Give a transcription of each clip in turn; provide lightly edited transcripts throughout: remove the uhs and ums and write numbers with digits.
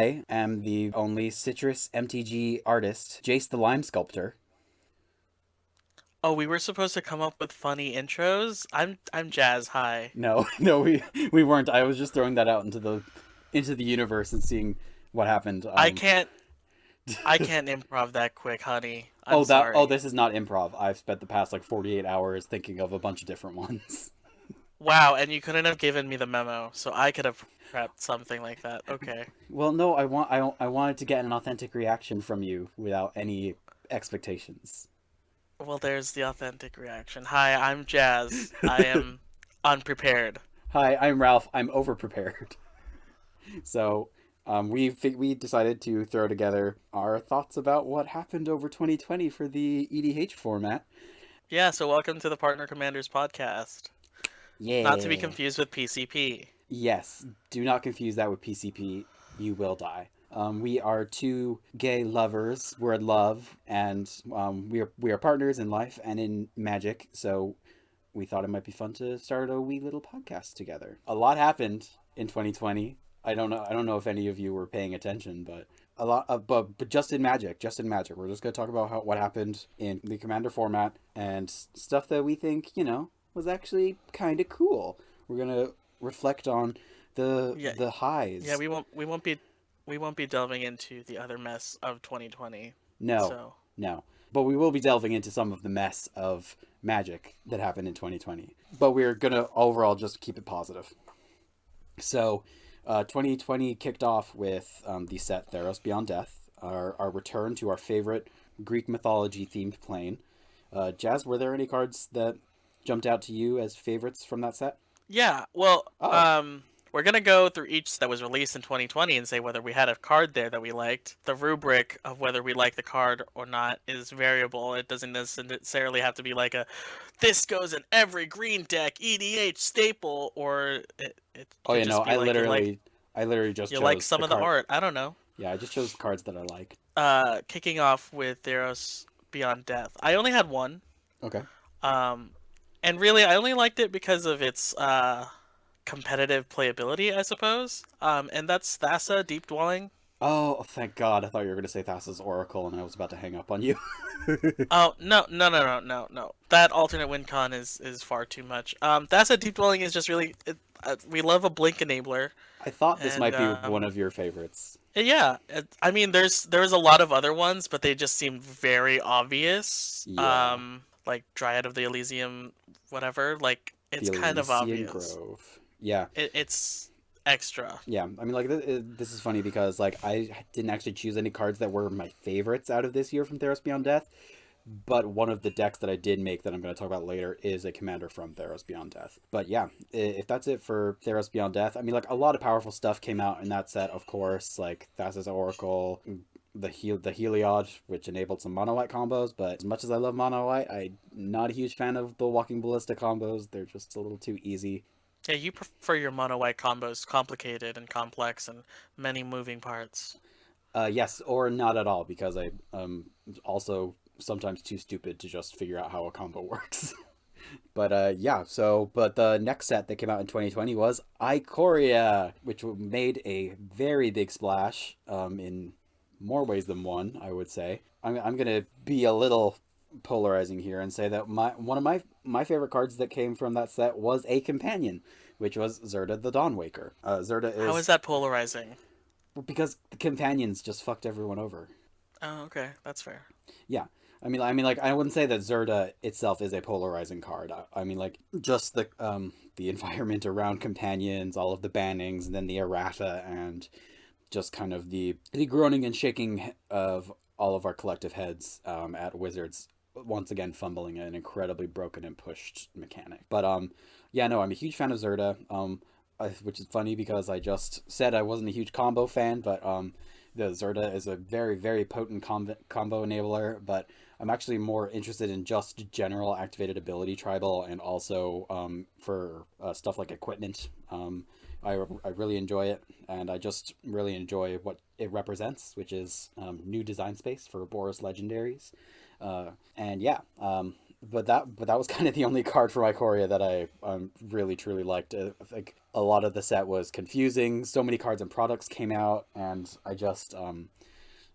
I am the only Citrus MTG artist, Jace the Lime Sculptor. Oh, we were supposed to come up with funny intros. I'm Jazz. Hi. No, no, we weren't. I was just throwing that out into the universe and seeing what happened. I can't I can't improv that quick, honey. I'm Oh, sorry. this is not improv. I've spent the past like 48 hours thinking of a bunch of different ones. Wow, and you couldn't have given me the memo, so I could have prepped something like that. Okay. Well, no, I wanted to get an authentic reaction from you without any expectations. Well, there's the authentic reaction. Hi, I'm Jazz. I am unprepared. Hi, I'm Ralph. I'm overprepared. So, we decided to throw together our thoughts about what happened over 2020 for the EDH format. Yeah, so welcome to the Partner Commanders podcast. Not to be Yeah. confused with PCP. Yes, do not confuse that with PCP. You will die. We are two gay lovers. We're in love, and we are partners in life and in magic. So we thought it might be fun to start a wee little podcast together. A lot happened in 2020. I don't know if any of you were paying attention, but a lot. But just in Magic, just in Magic, we're just gonna talk about what happened in the Commander format and stuff that we think was actually kind of cool. We're gonna reflect on the Yeah, the yeah, highs. we won't be delving into the other mess of 2020. No, So, no. But we will be delving into some of the mess of Magic that happened in 2020. But we're gonna overall just keep it positive. So, 2020 kicked off with the set Theros Beyond Death, our return to our favorite Greek mythology themed plane. Jazz, were there any cards that jumped out to you as favorites from that set? yeah, well, Oh, we're gonna go through each that was released in 2020 and say whether we had a card there that we liked. The rubric of whether we like the card or not is variable. It doesn't necessarily have to be like a this goes in every green deck EDH staple, or it oh could yeah, no, just be I like literally, I literally just you like chose some the of the card. art. I don't know. Yeah, I just chose the cards that I like. Kicking off with Theros Beyond Death. I only had one. Okay. Um, and really, I only liked it because of its competitive playability, I suppose. And that's Thassa Deep Dwelling. Oh, thank God! I thought you were gonna say Thassa's Oracle, and I was about to hang up on you. Oh no no no no no no! That alternate win con is far too much. Thassa Deep Dwelling is just really we love a blink enabler, I thought this and might be one of your favorites. yeah, I mean there's a lot of other ones, but they just seem very obvious. Yeah, Like Dryad of the Elysium, whatever. Like the it's kind of Elysian obvious. Grove. Yeah, It's extra. yeah. I mean, like this is funny because like I didn't actually choose any cards that were my favorites out of this year from Theros Beyond Death. But one of the decks that I did make that I'm going to talk about later is a commander from Theros Beyond Death. But yeah, if that's it for Theros Beyond Death, I mean, like a lot of powerful stuff came out in that set, of course, like Thassa's Oracle, the Heliod, which enabled some mono white combos. But as much as I love mono white, I'm not a huge fan of the Walking Ballista combos. They're just a little too easy. Yeah, you prefer your mono white combos complicated and complex and many moving parts. Yes, or not at all, because I also sometimes too stupid to just figure out how a combo works. But yeah, but the next set that came out in 2020 was Ikoria, which made a very big splash in more ways than one, I would say. I'm going to be a little polarizing here and say that one of my favorite cards that came from that set was a companion, which was Zerda the Dawnwaker. Zerda How is is that polarizing? because the companions just fucked everyone over. Oh, okay, that's fair. Yeah. Like I wouldn't say that Zerda itself is a polarizing card. I mean, like just the environment around companions, all of the bannings, and then the errata, and just kind of the groaning and shaking of all of our collective heads at Wizards once again fumbling an incredibly broken and pushed mechanic. But yeah, no, I'm a huge fan of Zerda. Which is funny because I just said I wasn't a huge combo fan, but the Zerda is a very, very potent combo enabler, but I'm actually more interested in just general activated ability tribal and also for stuff like equipment. I really enjoy it, and I just really enjoy what it represents, which is new design space for Boros legendaries. And yeah, but that was kind of the only card from Ikoria that I really truly liked. I think a lot of the set was confusing. So many cards and products came out, and I just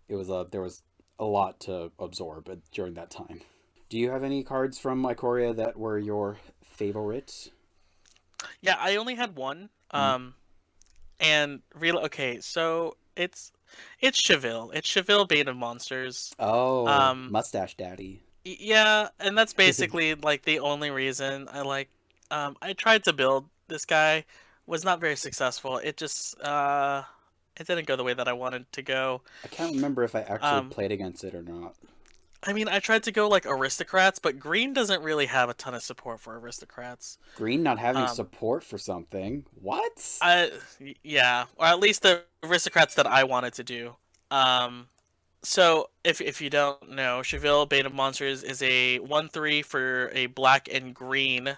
it was a there was a lot to absorb during that time. Do you have any cards from Ikoria that were your favorite? Yeah, I only had one. Mm. And real okay, so it's Cheville. It's Cheville Bane of Monsters. Oh, Um, Mustache Daddy. yeah, and that's basically like the only reason I like. I tried to build this guy, was not very successful. It didn't go the way that I wanted to go. I can't remember if I actually Um, played against it or not. I mean, I tried to go like aristocrats, but green doesn't really have a ton of support for aristocrats. Green not having Um, support for something. What? yeah, or at least the aristocrats that I wanted to do. Um, So, if you don't know, Cheville Bane of Monsters is a 1/3 for a black and green.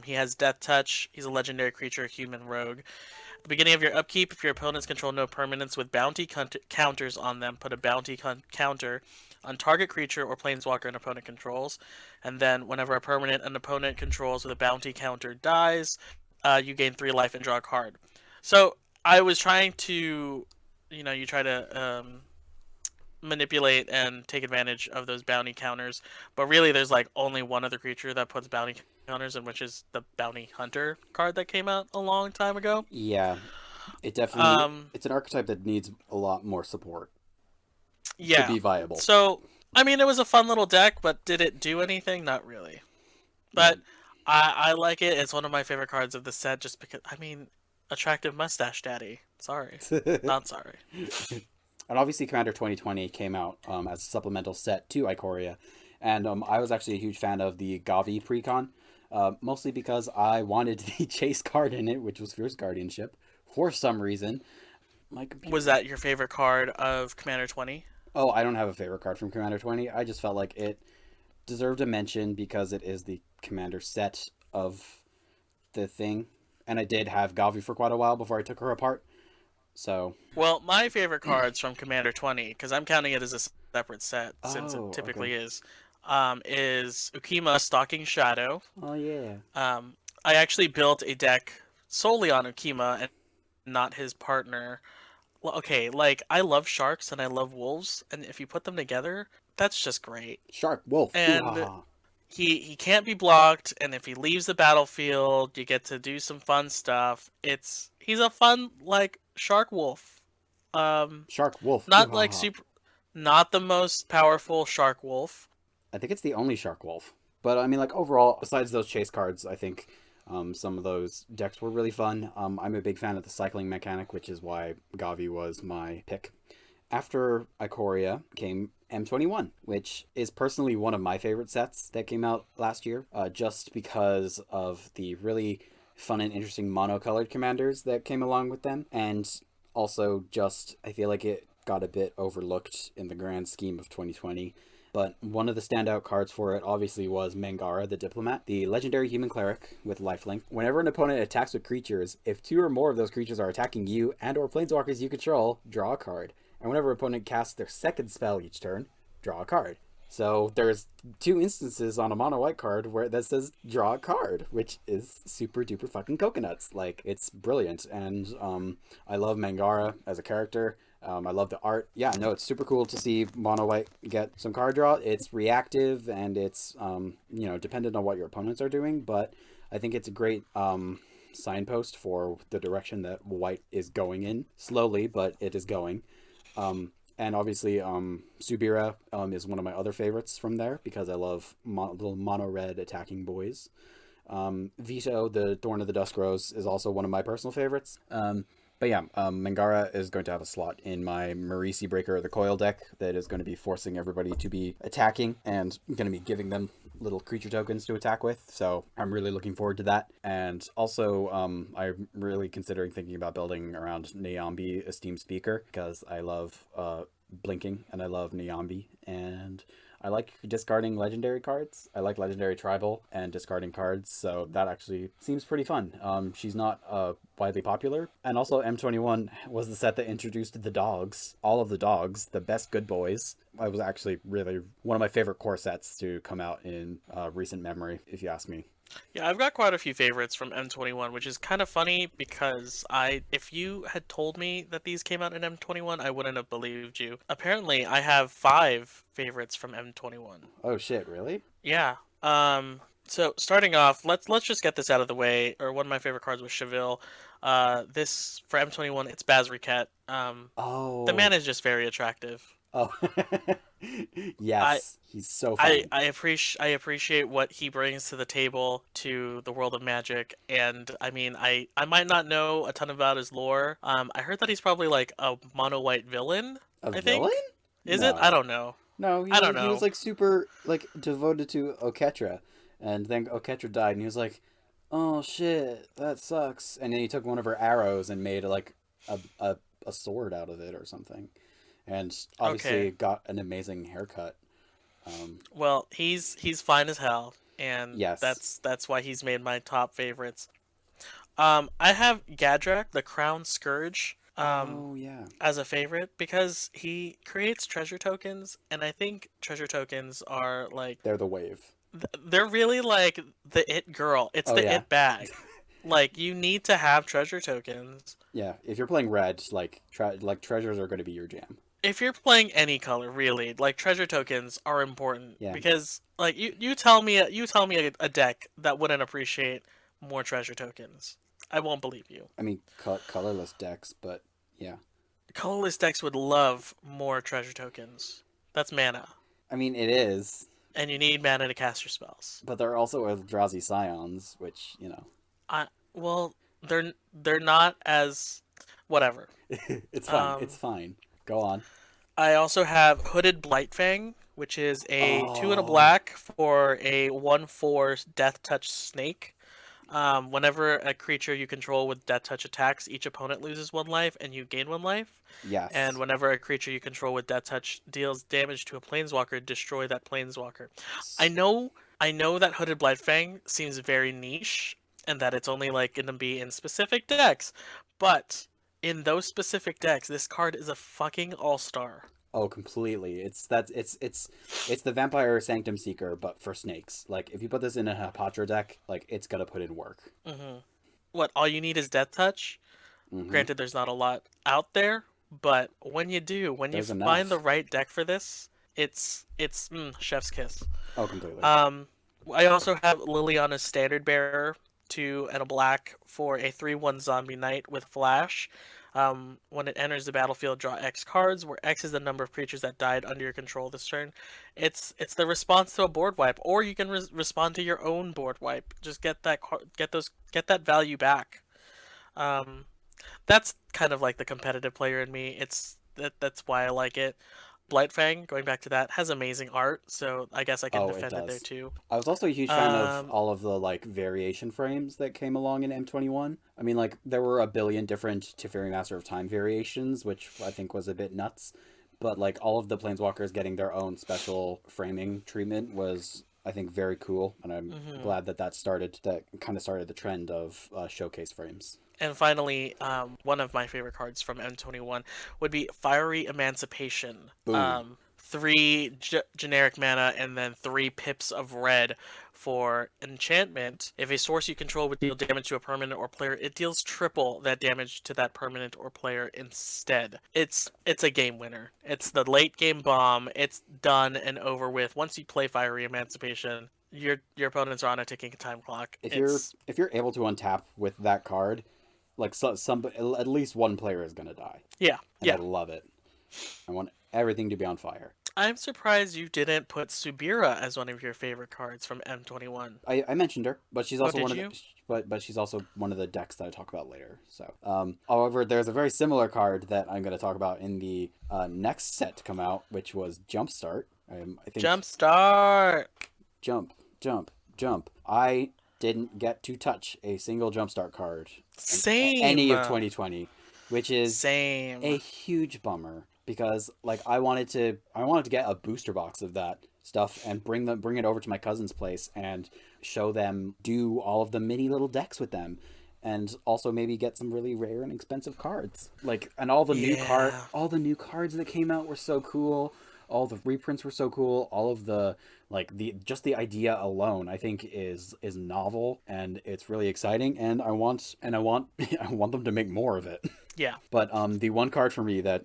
He has Death Touch. He's a legendary creature, human rogue. At the beginning of your upkeep, if your opponents control no permanents with bounty counters on them, put a bounty counter on target creature or planeswalker an opponent controls. And then, whenever a permanent an opponent controls with a bounty counter dies, you gain 3 life and draw a card. So, I was trying to, you try to manipulate and take advantage of those bounty counters. But really, there's like only one other creature that puts bounty counters in, which is the bounty hunter card that came out a long time ago. Yeah, it definitely Um, it's an archetype that needs a lot more support to yeah. be viable. So, I mean, it was a fun little deck, but did it do anything? Not really. Yeah. But I like it. It's one of my favorite cards of the set, just because. I mean, attractive mustache daddy. Sorry, not sorry. And obviously, Commander 2020 came out as a supplemental set to Ikoria, and I was actually a huge fan of the Gavi precon, mostly because I wanted the chase card in it, which was Fierce Guardianship, for some reason. My Was computer. that your favorite card of Commander 20? Oh, I don't have a favorite card from Commander 20. I just felt like it deserved a mention because it is the Commander set of the thing, and I did have Gavi for quite a while before I took her apart. So, Well, my favorite cards from Commander 20, because I'm counting it as a separate set since it oh, okay. typically is Ukima Stalking Shadow. Oh yeah. Um, I actually built a deck solely on Ukima and not his partner. Well, okay, like I love sharks and I love wolves, and if you put them together, that's just great. Shark Wolf. Ooh ha And ha. he can't be blocked, and if he leaves the battlefield, you get to do some fun stuff. He's a fun like shark wolf. Um, Shark Wolf. Ooh not ha like ha. super, not the most powerful shark wolf. I think it's the only Shark Wolf. But I mean, like overall, besides those chase cards, I think some of those decks were really fun. I'm a big fan of the cycling mechanic, which is why Gavi was my pick. After Ikoria came M21, which is personally one of my favorite sets that came out last year, just because of the really fun and interesting monocolored commanders that came along with them, and also just I feel like it got a bit overlooked in the grand scheme of 2020. But one of the standout cards for it obviously was Mangara the Diplomat, the legendary human cleric with lifelink. Whenever an opponent attacks with creatures, if 2 or more of those creatures are attacking you and or planeswalkers you control, draw a card. And whenever an opponent casts their second spell each turn, draw a card. So there's 2 instances on a mono white card where that says draw a card, which is super duper fucking coconuts. Like it's brilliant, and I love Mangara as a character. I love the art. Yeah, no, it's super cool to see mono white get some card draw. It's reactive and it's dependent on what your opponents are doing, but I think it's a great signpost for the direction that white is going in. Slowly, but it is going. And obviously, Subira is one of my other favorites from there because I love little mono red attacking boys. Vito, the Thorn of the Dusk Rose, is also one of my personal favorites. But yeah, Mangara is going to have a slot in my Marisi Breaker of the Coil deck that is going to be forcing everybody to be attacking and going to be giving them little creature tokens to attack with. So I'm really looking forward to that. And also, I'm really considering thinking about building around Nayambi Esteemed Speaker because I love Blinking, and I love Niambi, and I like discarding legendary cards. I like legendary tribal and discarding cards, so that actually seems pretty fun. She's not widely popular, and also M21 was the set that introduced the dogs, all of the dogs, the best good boys. I was actually really one of my favorite core sets to come out in recent memory, if you ask me. Yeah, I've got quite a few favorites from M21, which is kind of funny because if you had told me that these came out in M21, I wouldn't have believed you. Apparently, I have 5 favorites from M21. Oh shit, really? Yeah. So starting off, let's just get this out of the way. Or one of my favorite cards was Cheville. This for M21, it's Bazriket. The man Oh, is just very attractive. oh, I yes, he's so I fun. I appreciate what he brings to the table to the world of Magic, and I mean I might not know a ton about his lore. I heard that he's probably like a mono white villain. A I villain? think is it? I No. don't know. No, I don't he was know. like super like devoted to Oketra, and then Oketra died, and he was like, "Oh shit, that sucks." And then he took one of her arrows and made like a sword out of it or something, and Okay. obviously got an amazing haircut. Um, Well, he's fine as hell, and yes. that's why he's made my top favorites. I have Gadrak, the Crown Scourge, Oh yeah, as a favorite because he creates treasure tokens, and I think treasure tokens are like they're the wave. they're really like the it girl. It's Oh the yeah, it bag. Like you need to have treasure tokens. yeah. If you're playing red, like treasures are going to be your jam. If you're playing any color, really, like treasure tokens are important Yeah, because like you tell me a deck that wouldn't appreciate more treasure tokens. I won't believe you. I mean colorless decks, but yeah. Colorless decks would love more treasure tokens. That's mana, I mean it is, and you need mana to cast your spells. but there are also Eldrazi Scions, which I well, they're not as whatever. it's fine. It's Um, fine. Go on. I also have Hooded Blightfang, which is a 2 and a Oh, black for a 1/4 Death Touch Snake. Whenever a creature you control with Death Touch attacks, each opponent loses 1 life and you gain 1 life. And yes. whenever a creature you control with Death Touch deals damage to a Planeswalker, destroy that Planeswalker. I know, I know that Hooded Blightfang seems very niche, and that it's only like going to be in specific decks, but in those specific decks, this card is a fucking all-star. Oh, completely. It's the Vampire Sanctum Seeker, but for snakes. Like if you put this in a Hapatra deck, like it's gonna put in work. hmm What, all you need is Death Touch? Mm-hmm. Granted, there's not a lot out there, but when you do, when you There's find the enough. right deck for this, it's chef's kiss. Oh, completely. Um, I also have Liliana's Standard Bearer, 2 and a black for a 3/1 zombie knight with flash. When it enters the battlefield, draw X cards, where X is the number of creatures that died under your control this turn. It's the response to a board wipe, or you can respond to your own board wipe. Just get that value back. Um, that's kind of like the competitive player in me. That's why I like it. Blightfang, going back to that, has amazing art, so I guess I can Oh, it defend it there does. too. I was also a huge fan of Um, all of the like variation frames that came along in M21. I mean, like there were a billion different Teferi Master of Time variations, which I think was a bit nuts. But like all of the Planeswalkers getting their own special framing treatment was, I think, very cool, and I'm mhm. glad that that kind of started the trend of showcase frames. And finally, one of my favorite cards from M21 would be Fiery Emancipation. Boom. Three generic mana and then 3 pips of red for enchantment. If a source you control would deal damage to a permanent or player, it deals triple that damage to that permanent or player instead. It's a game winner. It's the late game bomb. It's done and over with. Once you play Fiery Emancipation, your opponents are on a ticking time clock. It's If you're able to untap with that card, like some at least one player is gonna die, yeah, and I yeah. love it. I want everything to be on fire. I'm surprised you didn't put Subira as one of your favorite cards from M21. I mentioned her, but she's Oh, also did one of the you? but she's also one of the decks that I talk about later. So, however, there's a very similar card that I'm going to talk about in the next set to come out, which was Jumpstart. I think Jumpstart! jump, jump, jump. I didn't get to touch a single Jumpstart card in Same! any of 2020, which is a Same. huge bummer. because like I wanted to get a booster box of that stuff and bring it over to my cousin's place and show them, do all of the mini little decks with them, and also maybe get some really rare and expensive cards. Like, and Yeah. all the new cards that came out were so cool. All the reprints were so cool. All of the like the just the idea alone, I think is novel and it's really exciting. And I want I want them to make more of it. Yeah. But the one card for me that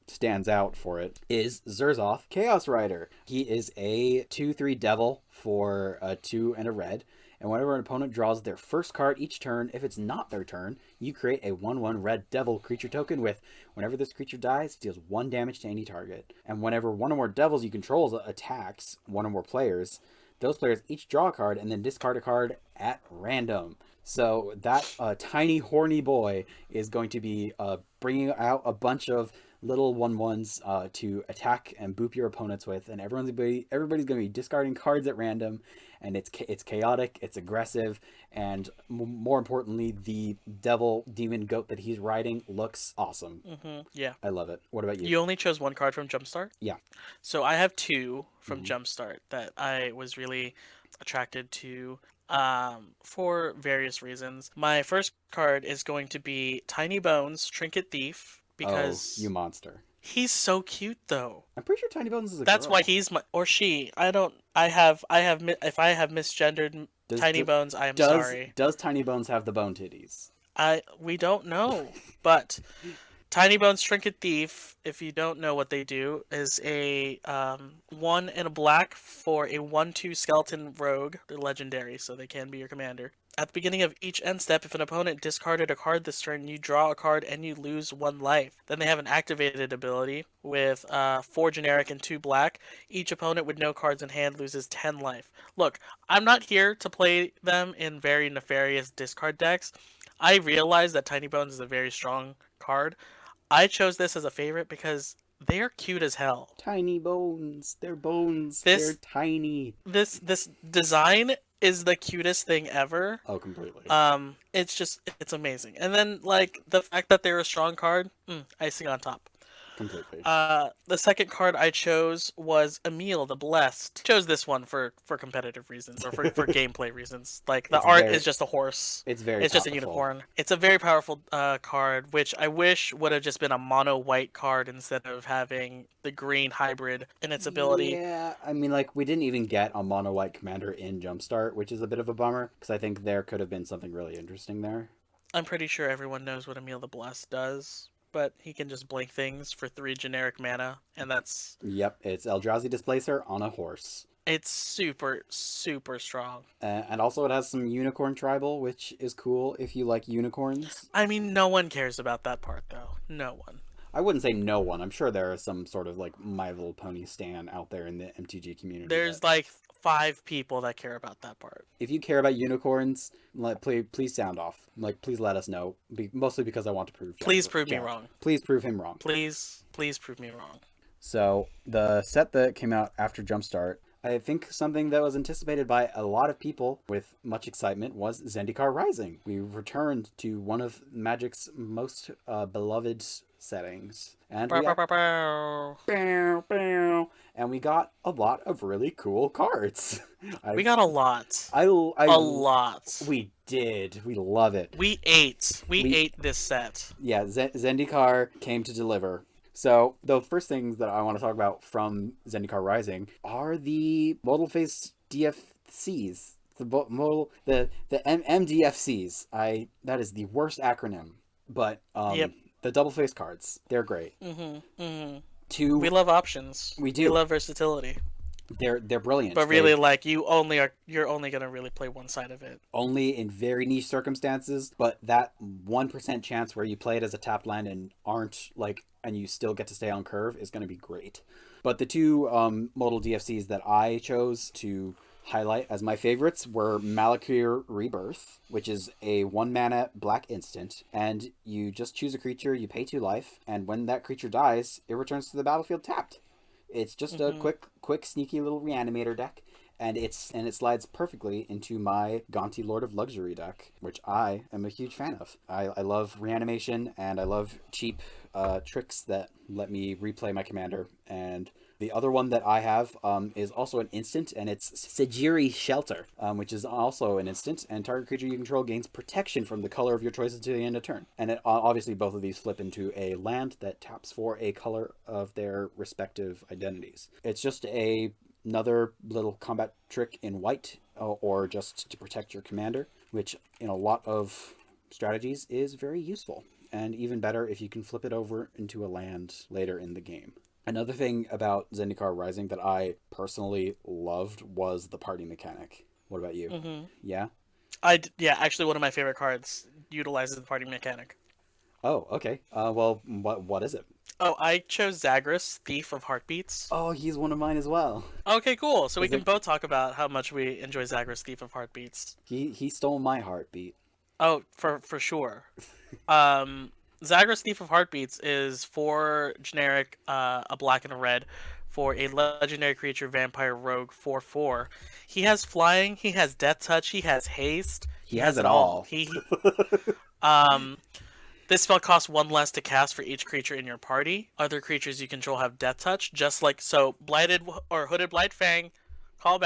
stands out for it is Zerzoth Chaos Rider. He is a 2/3 devil for a 2 and a red. And whenever an opponent draws their first card each turn, if it's not their turn, you create a 1/1 red devil creature token with, whenever this creature dies, deals 1 damage to any target. And whenever one or more devils you control attacks one or more players, those players each draw a card and then discard a card at random. So that tiny horny boy is going to be bringing out a bunch of little 1/1s to attack and boop your opponents with, and everybody's going to be discarding cards at random, and it's chaotic, it's aggressive, and more importantly, the devil demon goat that he's riding looks awesome. Yeah. I love it. What about you? You only chose one card from Jumpstart? Yeah. So I have two from Mhm. Jumpstart that I was really attracted to for various reasons. My first card is going to be Tiny Bones, Trinket Thief, Oh, you because monster! he's so cute though. I'm pretty sure Tiny Bones is a That's why girl. he's my, or she. I don't. If I have misgendered Does Tiny do, Bones, I am does sorry. does Tiny Bones have the bone titties? We don't know, but Tiny Bones Trinket Thief, if you don't know what they do, is a 1 and a black for a 1/2 skeleton rogue. They're legendary, so they can be your commander. At the beginning of each end step, if an opponent discarded a card this turn, you draw a card and you lose 1 life. Then they have an activated ability with 4 generic and 2 black. Each opponent with no cards in hand loses 10 life. Look, I'm not here to play them in very nefarious discard decks. I realize that Tiny Bones is a very strong card. I chose this as a favorite because they're cute as hell. Tiny bones. They're bones. They're This tiny. this design is the cutest thing ever. Oh, completely. It's amazing. And then like the fact that they're a strong card, icing on top. Completely. The second card I chose was Emil the Blessed. Chose this one for competitive reasons or for gameplay reasons. Like the It's art very is just a horse. it's very It's just a powerful. unicorn. It's a very powerful card, which I wish would have just been a mono white card instead of having the green hybrid in its ability. Yeah, I mean, like, we didn't even get a mono white commander in Jumpstart, which is a bit of a bummer, because I think there could have been something really interesting there. I'm pretty sure everyone knows what Emil the Blessed does, but he can just blink things for 3 generic mana, and Yep, it's Eldrazi Displacer on a horse. it's super, super strong. And also it has some unicorn tribal, which is cool if you like unicorns. I mean, no one cares about that part, though. No one. I wouldn't say no one. I'm sure there are some sort of, like, My Little Pony stan out there in the MTG community. There's like 5 people that care about that part. If you care about unicorns, please sound off. Like, please let us know. Mostly because I want to prove Please prove me wrong. Please prove him wrong. Please prove me wrong. So the set that came out after Jumpstart, I think something that was anticipated by a lot of people with much excitement was Zendikar Rising. We returned to one of Magic's most beloved settings, and Bow, bow, bow, bow. and we got a lot of really cool cards. We got a lot. I, A lot. We did. We love it. We ate. We ate this set. Yeah, Zendikar came to deliver. So the first things that I want to talk about from Zendikar Rising are the modal face DFCs. The MDFCs. That is the worst acronym, but Yep. the double face cards, they're great. We love options. We do. We love versatility. They're brilliant. But really, like you're only gonna really play one side of it. Only in very niche circumstances, but that 1% chance where you play it as a tapped land and and you still get to stay on curve is going to be great. But the two modal DFCs that I chose to highlight as my favorites were Malakir Rebirth, which is a 1 mana black instant, and you just choose a creature, you pay 2 life, and when that creature dies, it returns to the battlefield tapped. It's just a quick, sneaky little reanimator deck, and it slides perfectly into my Gonti Lord of Luxury deck, which I am a huge fan of. I love reanimation, and I love cheap tricks that let me replay my commander. And the other one that I have is also an instant, and it's Sejiri Shelter, which is also an instant, and target creature you control gains protection from the color of your choice until the end of turn. And obviously both of these flip into a land that taps for a color of their respective identities. It's just another little combat trick in white, or just to protect your commander, which in a lot of strategies is very useful. And even better if you can flip it over into a land later in the game. Another thing about Zendikar Rising that I personally loved was the party mechanic. What about you? Mm-hmm. Yeah? Yeah, actually, one of my favorite cards utilizes the party mechanic. Oh, okay. Well, what is it? Oh, I chose Zagreus, Thief of Heartbeats. Oh, he's one of mine as well. Okay, cool. So we Is can it? both talk about how much we enjoy Zagreus, Thief of Heartbeats. He stole my heartbeat. Oh, for sure. Um, Zagreus, Thief of Heartbeats is for generic, a black and a red, for a legendary creature, vampire rogue, 4/4. He has flying, he has death touch, he has haste, He he has has it it all. all. Um, this spell costs one less to cast for each creature in your party. Other creatures you control have death touch, just like so. Blighted or Hooded Blightfang, call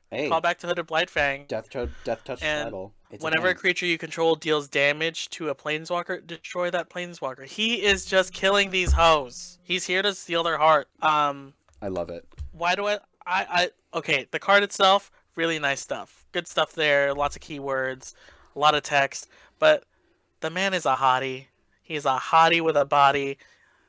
Hey, back to Hooded Blightfang, Death Touch and Tribal. It's a whenever a thing. creature you control deals damage to a planeswalker, destroy that planeswalker. He is just killing these hoes. He's here to steal their heart. I love it. Why do okay, the card itself, really nice stuff. Good stuff there, lots of keywords, a lot of text, but the man is a hottie. He's a hottie with a body,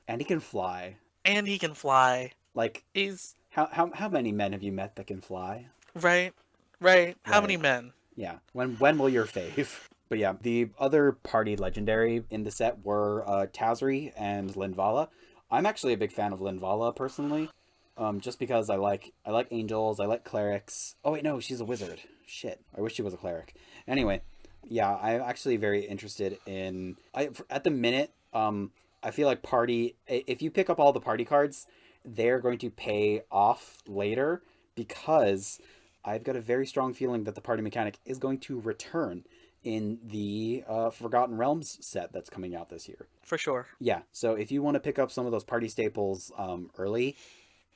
And he can fly. and he can fly. Like, He's how many men have you met that can fly? right, right. How many Right. men? Yeah. When will your fave? But yeah, the other party legendary in the set were Tazri and Linvala. I'm actually a big fan of Linvala personally, just because I like angels, I like clerics. Oh wait, no, she's a wizard. Shit, I wish she was a cleric. Anyway, yeah, I'm actually very interested in. At the minute, I feel like if you pick up all the party cards, they're going to pay off later because I've got a very strong feeling that the party mechanic is going to return in the Forgotten Realms set that's coming out this year. For sure. Yeah, so if you want to pick up some of those party staples early,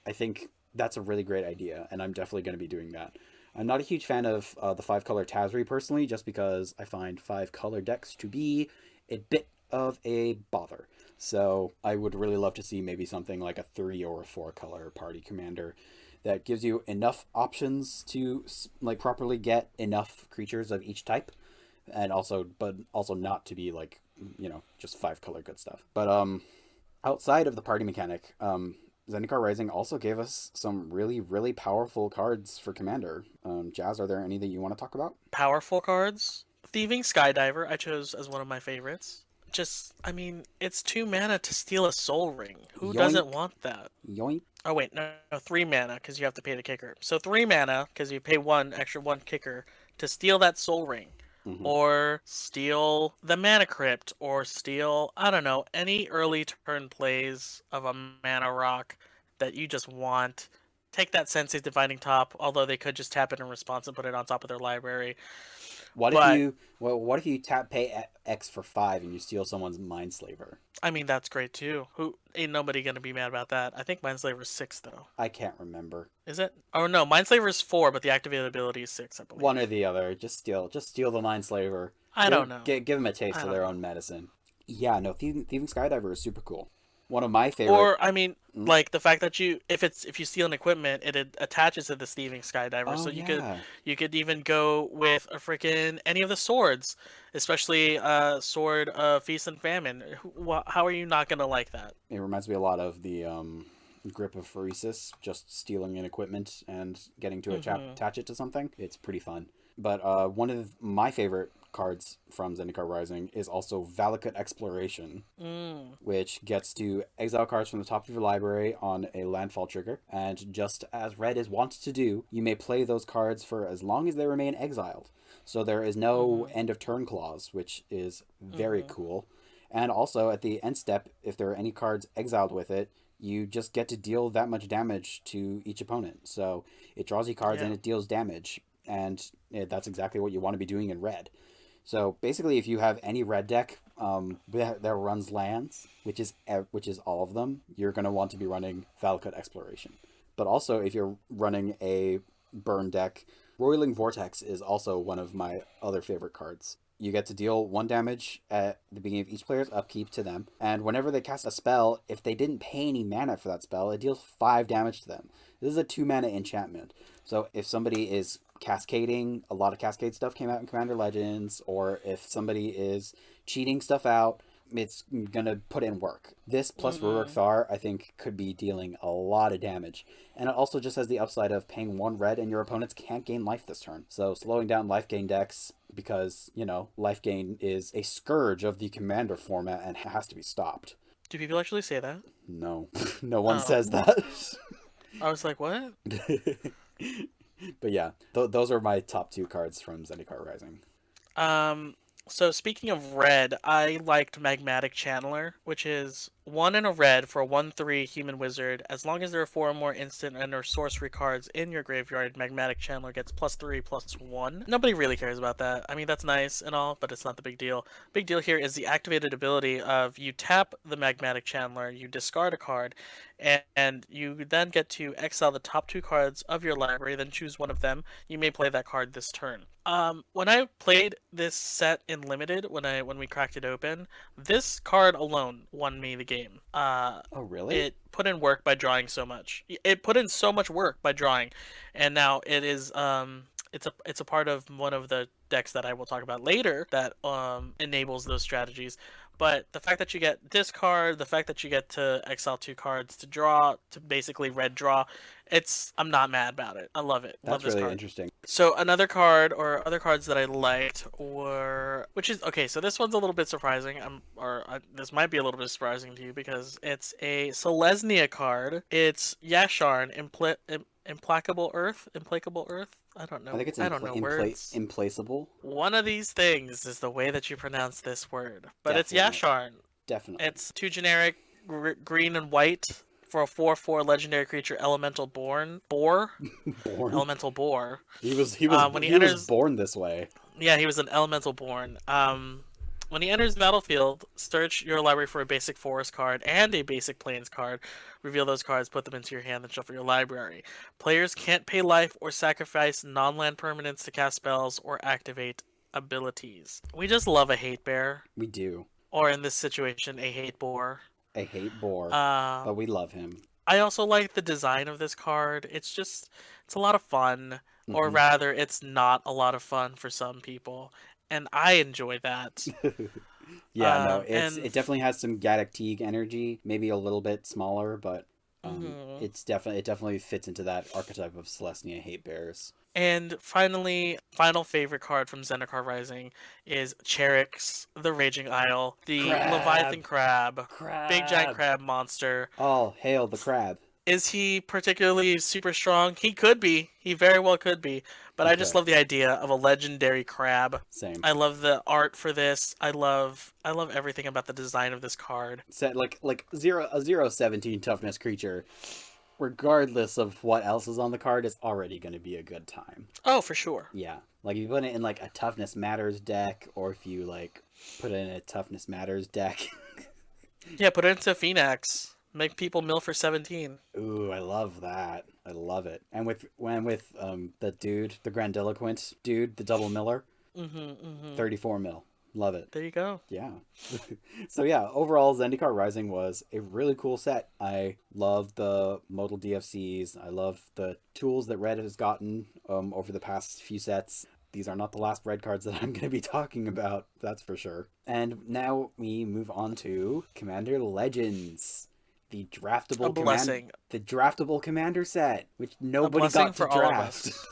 I think that's a really great idea, and I'm definitely going to be doing that. I'm not a huge fan of the five color Tazri personally, just because I find five color decks to be a bit of a bother. So I would really love to see maybe something like a three or a four color party commander that gives you enough options to like properly get enough creatures of each type, and also not to be like just five color good stuff. But outside of the party mechanic, Zendikar Rising also gave us some really, really powerful cards for Commander. Jazz, are there any that you want to talk about? Powerful cards. Thieving Skydiver, I chose as one of my favorites. Just, I mean, it's 2 mana to steal a Soul Ring. Who doesn't Yoink, want that? yoink. Oh wait, no, 3 mana because you have to pay the kicker. So 3 mana because you pay one extra one kicker to steal that Soul Ring, Mm-hmm. or steal the Mana Crypt, or steal, I don't know, any early turn plays of a Mana Rock that you just want. Take that Sensei's Dividing Top, although they could just tap it in response and put it on top of their library. What if But you what if you pay X for 5 and you steal someone's Mindslaver? I mean that's great too. Who ain't nobody gonna be mad about that? I think Mindslaver's 6 though. I can't remember. Is it? Oh no, Mindslaver's 4, but the activated ability is 6, I One believe. or the other. Just steal the Mindslaver. I don't know. Give them a taste I of don't their know. own medicine. Yeah, no, Thieving Skydiver is super cool. One of my favorite. Or I mean, Mm? like the fact that if you steal an equipment, it attaches to the thieving skydiver. Oh So yeah. you could even go with a freaking any of the swords, especially sword of feast and famine. How are you not gonna like that? It reminds me a lot of the grip of Phoresis, just stealing an equipment and getting to Hmm. attach it to something. It's pretty fun. But one of my favorite cards from Zendikar Rising is also Valakut Exploration, Mm. which gets to exile cards from the top of your library on a landfall trigger. And just as Red is wont to do, you may play those cards for as long as they remain exiled. So there is no Mhm. end of turn clause, which is very Mhm. cool. And also at the end step, if there are any cards exiled with it, you just get to deal that much damage to each opponent. So it draws you cards Yeah. and it deals damage, and that's exactly what you want to be doing in red. So basically, if you have any red deck that runs lands, which is all of them, you're going to want to be running Valakut Exploration. But also, if you're running a burn deck, Roiling Vortex is also one of my other favorite cards. You get to deal 1 damage at the beginning of each player's upkeep to them, and whenever they cast a spell, if they didn't pay any mana for that spell, it deals 5 damage to them. This is a 2 mana enchantment. So if somebody is cascading, a lot of cascade stuff came out in Commander Legends, or if somebody is cheating stuff out, it's gonna put in work. This plus Rurik Mm-hmm. Thar, I think, could be dealing a lot of damage. And it also just has the upside of paying 1 red and your opponents can't gain life this turn. So slowing down life gain decks, because, life gain is a scourge of the commander format and has to be stopped. Do people actually say that? No, no one Oh, says that. I was like, what? But yeah, those are my top 2 cards from Zendikar Rising. Um, so speaking of red, I liked Magmatic Channeler, which is 1 and a red for a 1/3 human wizard. As long as there are 4 or more instant and or sorcery cards in your graveyard, Magmatic Channeler gets +3/+1. Nobody really cares about that. I mean, that's nice and all, but it's not the big deal. Big deal here is the activated ability of you tap the Magmatic Channeler, you discard a card, and you then get to exile the top 2 cards of your library, then choose one of them. You may play that card this turn. When I played this set in limited, when we cracked it open, this card alone won me the game. Oh, really? It put in work by drawing so much. It put in so much work by drawing, and now it is it's a part of one of the decks that I will talk about later that enables those strategies. But the fact that you get this card, the fact that you get to exile 2 cards to draw, to basically red draw, I'm not mad about it. I love it. Love That's this really card. interesting. So another card or other cards that I liked were, which is okay. So this one's a little bit surprising. This might be a little bit surprising to you because it's a Selesnya card. It's Yasharn, Implacable Earth, Implacable Earth. I don't I know. think it's I don't know words. implaceable. One of these things is the way that you pronounce this word, but it's Definitely. Yasharn. Definitely. It's 2 generic, green and white for a 4/4 legendary creature, Elemental Boar. Born. Elemental Boar. When he He was enters, born this way. yeah, he was an elemental born. When he enters the battlefield, search your library for a basic forest card and a basic plains card. Reveal those cards, put them into your hand, and shuffle your library. Players can't pay life or sacrifice non-land permanents to cast spells or activate abilities. We just love a hate bear, We do. or in this situation, a hate boar. I hate Boar, Uh, but we love him. I also like the design of this card. It's a lot of fun, or Hmm. rather, it's not a lot of fun for some people, and I enjoy that. Yeah, no, And it definitely has some Gaddock Teague energy, maybe a little bit smaller, but mhm. it definitely fits into that archetype of Celestia hate bears. And finally, final favorite card from Zendikar Rising is Cherix, the Raging Isle, the Leviathan Crab, crab, big giant crab. crab monster. All hail the crab. Is he particularly super strong? He could be. He very well could be. But He I just could. love the idea of a legendary crab. Same. I love the art for this. I love everything about the design of this card. Set like 0/17 toughness creature. Regardless of what else is on the card, it's already going to be a good time. Oh, for sure. Yeah, like if you put it in like a toughness matters deck, or if you like put it in a toughness matters deck. Yeah, put it into Phoenix. Make people mill for 17. Ooh, I love that. I love it. And with the grandiloquent dude, the double miller, Mm-hmm, mm-hmm. 34 mil. Love it. There you go. Yeah. So yeah, overall Zendikar Rising was a really cool set. I love the modal DFCs. I love the tools that Red has gotten over the past few sets. These are not the last red cards that I'm going to be talking about, that's for sure. And now we move on to Commander Legends, A blessing. the draftable commander set, which A nobody blessing got to for all of draft. us.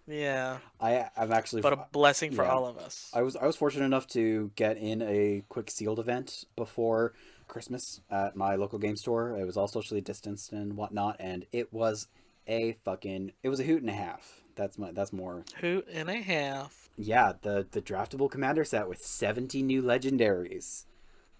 Yeah, I'm actually but a blessing for yeah. all of us. I was fortunate enough to get in a quick sealed event before Christmas at my local game store. It was all socially distanced and whatnot, and it was it was a hoot and a half. That's more. Hoot and a half. Yeah, the draftable commander set with 70 new legendaries.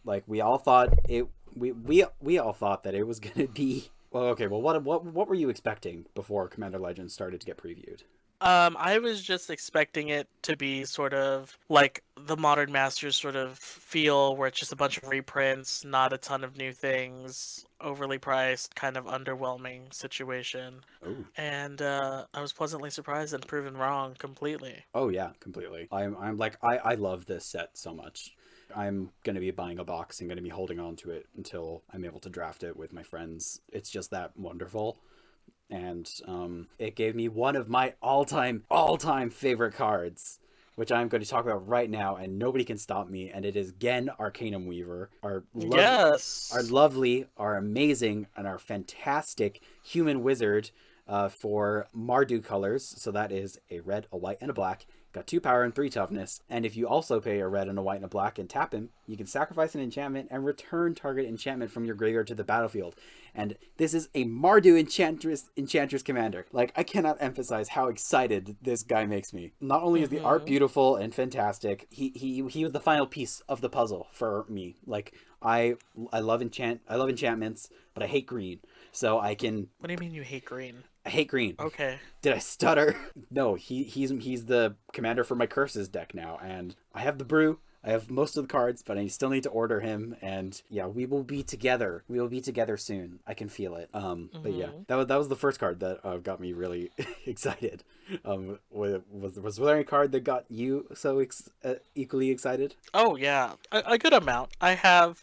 Like we all thought it. We all thought that it was gonna be. Well, okay. Well, what were you expecting before Commander Legends started to get previewed? I was just expecting it to be sort of like the Modern Masters sort of feel, where it's just a bunch of reprints, not a ton of new things, overly priced, kind of underwhelming situation. Oh. And I was pleasantly surprised and proven wrong completely. Oh yeah, completely. I'm like I love this set so much. I'm gonna be buying a box and gonna be holding on to it until I'm able to draft it with my friends. It's just that wonderful. And it gave me one of my all time favorite cards, which I'm going to talk about right now, and nobody can stop me. And it is Gen Arcanum Weaver, our Yes. lovely, our amazing, and our fantastic human wizard for Mardu colors. So that is a red, a white, and a black. Got 2 power and 3 toughness. And if you also pay a red and a white and a black and tap him, you can sacrifice an enchantment and return target enchantment from your graveyard to the battlefield. And this is a Mardu Enchantress commander. Like, I cannot emphasize how excited this guy makes me. Not only is the art Mm-hmm. beautiful and fantastic, he was the final piece of the puzzle for me. Like, I love enchantments, but I hate green. So What do you mean you hate green? I hate green. Okay. Did I stutter? No, he's the commander for my curses deck now, and I have the brew. I have most of the cards, but I still need to order him. And yeah, we will be together. We will be together soon. I can feel it. But yeah, Mm-hmm. that was the first card that got me really excited. Was there any card that got you so equally excited? Oh yeah, a good amount. I have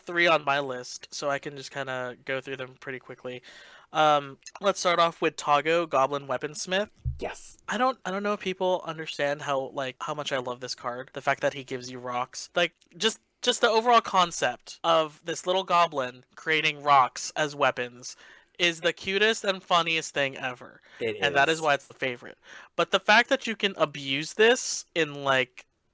three on my list, so I can just kind of go through them pretty quickly. Let's start off with Togo, Goblin Weaponsmith. Yes, I don't know if people understand how much I love this card. The fact that he gives you rocks. Like just the overall concept of this little goblin creating rocks as weapons is the cutest and funniest thing ever. it And that is is. why it's the favorite. But the fact that you can abuse this in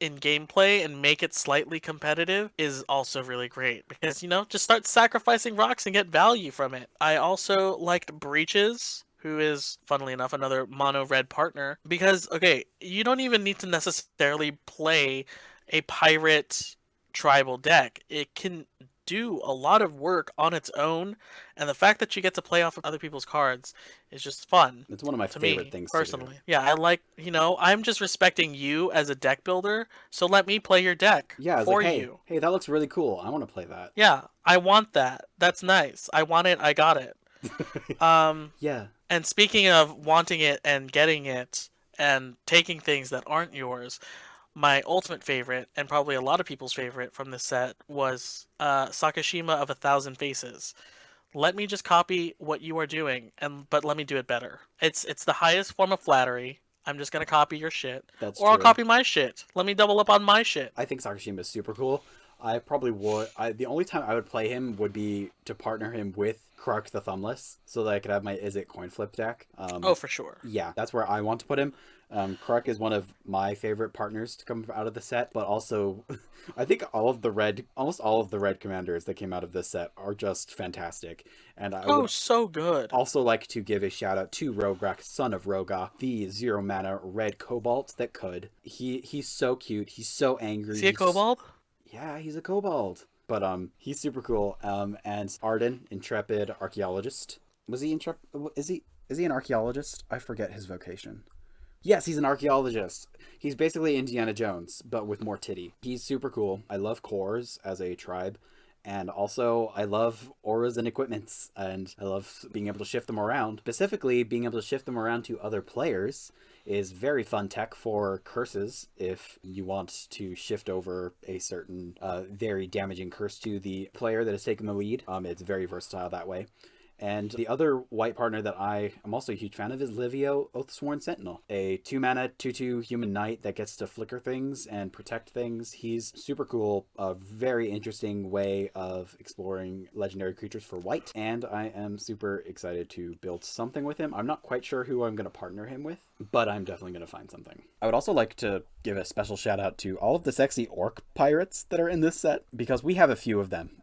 gameplay and make it slightly competitive is also really great because just start sacrificing rocks and get value from it. I also liked Breaches, who is funnily enough another mono red partner, because okay, you don't even need to necessarily play a pirate tribal deck. It can do a lot of work on its own, and the fact that you get to play off of other people's cards is just fun It's one of my to favorite me things to do. personally. Yeah, I like, I'm just respecting you as a deck builder, so let me play your deck Yeah, I was like, for hey, you. hey, that looks really cool. I want to play that. Yeah, I want that. That's nice. I want it. I got it. Um, Yeah. and speaking of wanting it and getting it and taking things that aren't yours, my ultimate favorite, and probably a lot of people's favorite from this set, was Sakashima of 1,000 Faces. Let me just copy what you are doing, but let me do it better. It's the highest form of flattery. I'm just gonna copy your shit, That's or I'll true. copy my shit. Let me double up on my shit. I think Sakashima is super cool. I probably would. The only time I would play him would be to partner him with Krark the Thumbless, so that I could have my Is It coin flip deck. Oh, for sure. Yeah, that's where I want to put him. Krark is one of my favorite partners to come out of the set, but also, I think almost all of the red commanders that came out of this set are just fantastic. And I Oh, would so good. also like to give a shout out to Rograk, son of Roga, the 0 mana red cobalt that could. He's so cute. He's so angry. Is he a kobold? Yeah, he's a kobold. But he's super cool. And Arden, intrepid archaeologist. Was he intrepid? Is he an archaeologist? I forget his vocation. Yes, he's an archaeologist. He's basically Indiana Jones, but with more titty. He's super cool. I love cores as a tribe. And also, I love auras and equipments, and I love being able to shift them around. Specifically, being able to shift them around to other players is very fun tech for curses if you want to shift over a certain very damaging curse to the player that has taken the lead. It's very versatile that way. And the other white partner that I am also a huge fan of is Livio, Oathsworn Sentinel, a 2 mana 2/2 human knight that gets to flicker things and protect things. He's super cool, a very interesting way of exploring legendary creatures for white, and I am super excited to build something with him. I'm not quite sure who I'm going to partner him with, but I'm definitely going to find something. I would also like to give a special shout out to all of the sexy orc pirates that are in this set, because we have a few of them.